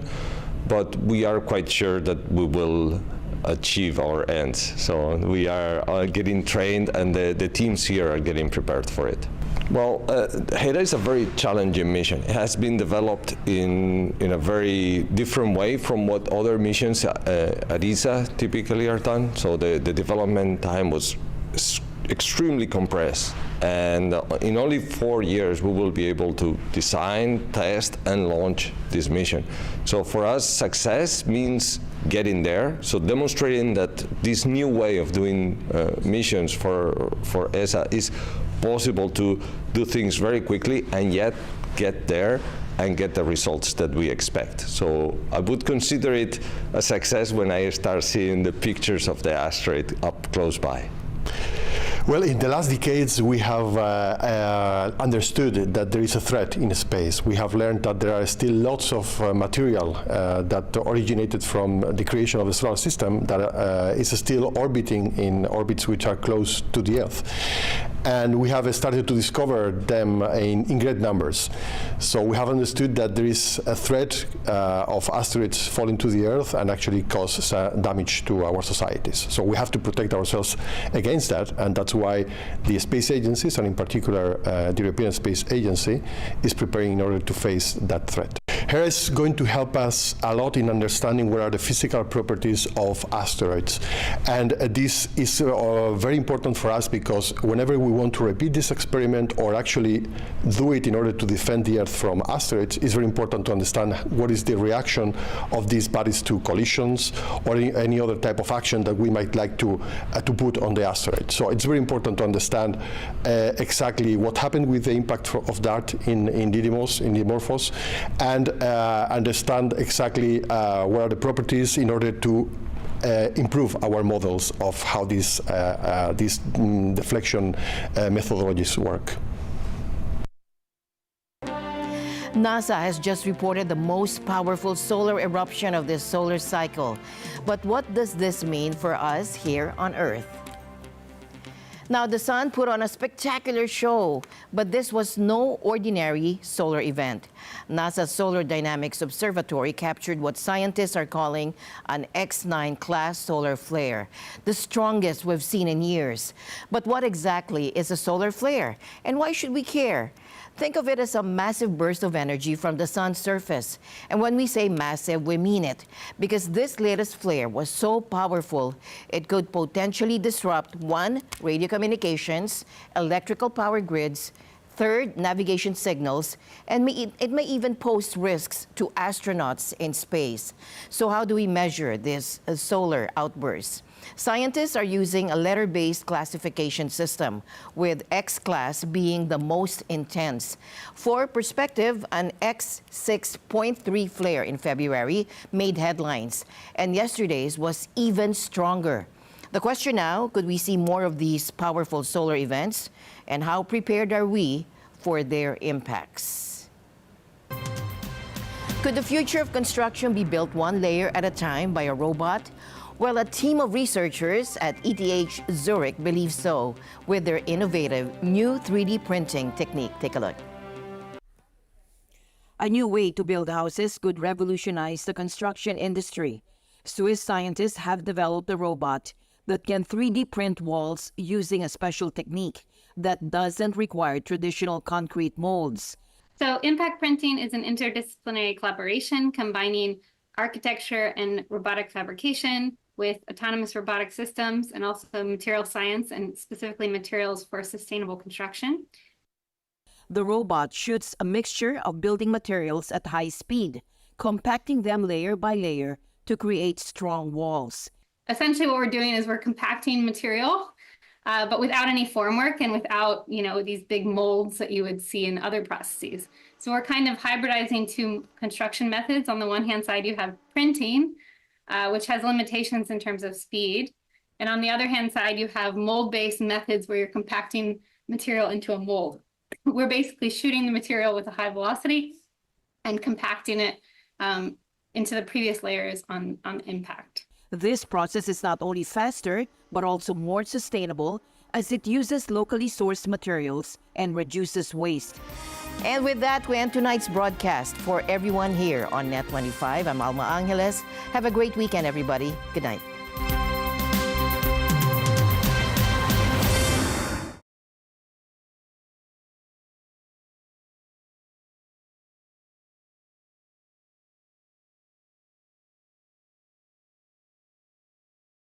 but we are quite sure that we will achieve our ends. So we are getting trained, and the teams here are getting prepared for it. Well, Hera is a very challenging mission. It has been developed in a very different way from what other missions at ESA typically are done. So the development time was extremely compressed. And in only 4 years, we will be able to design, test, and launch this mission. So for us, success means getting there. So demonstrating that this new way of doing missions for ESA is possible to do things very quickly and yet get there and get the results that we expect. So I would consider it a success when I start seeing the pictures of the asteroid up close by. Well, in the last decades, we have understood that there is a threat in space. We have learned that there are still lots of material that originated from the creation of the solar system that is still orbiting in orbits which are close to the Earth. And we have started to discover them in great numbers. So we have understood that there is a threat of asteroids falling to the Earth and actually cause damage to our societies. So we have to protect ourselves against that, and that's why the space agencies, and in particular the European Space Agency, is preparing in order to face that threat. Hera is going to help us a lot in understanding what are the physical properties of asteroids. And this is very important for us because whenever we want to repeat this experiment or actually do it in order to defend the Earth from asteroids, it's very important to understand what is the reaction of these bodies to collisions or any other type of action that we might like to put on the asteroid. So it's very important to understand exactly what happened with the impact of that in Didymos, and understand exactly what are the properties in order to improve our models of how these deflection methodologies work. NASA has just reported the most powerful solar eruption of this solar cycle. But what does this mean for us here on Earth? Now, the sun put on a spectacular show, but this was no ordinary solar event. NASA's Solar Dynamics Observatory captured what scientists are calling an X9 class solar flare, the strongest we've seen in years. But what exactly is a solar flare, and why should we care? Think of it as a massive burst of energy from the sun's surface. And when we say massive, we mean it, because this latest flare was so powerful, it could potentially disrupt 1, radio communications, electrical power grids, 3rd, navigation signals, and it may even pose risks to astronauts in space. So how do we measure this solar outburst? Scientists are using a letter-based classification system, with X-class being the most intense. For perspective, an X6.3 flare in February made headlines, and yesterday's was even stronger. The question now, could we see more of these powerful solar events? And how prepared are we for their impacts? Could the future of construction be built one layer at a time by a robot? Well, a team of researchers at ETH Zurich believes so, with their innovative new 3D printing technique. Take a look. A new way to build houses could revolutionize the construction industry. Swiss scientists have developed a robot that can 3D print walls using a special technique that doesn't require traditional concrete molds. So impact printing is an interdisciplinary collaboration combining architecture and robotic fabrication with autonomous robotic systems and also material science, and specifically materials for sustainable construction. The robot shoots a mixture of building materials at high speed, compacting them layer by layer to create strong walls. Essentially what we're doing is we're compacting material, but without any formwork and without, these big molds that you would see in other processes. So we're kind of hybridizing two construction methods. On the one hand side, you have printing, which has limitations in terms of speed. And on the other hand side, you have mold-based methods where you're compacting material into a mold. We're basically shooting the material with a high velocity and compacting it into the previous layers on impact. This process is not only faster, but also more sustainable, as it uses locally sourced materials and reduces waste. And with that, we end tonight's broadcast. For everyone here on Net 25, I'm Alma Angeles. Have a great weekend, everybody. Good night.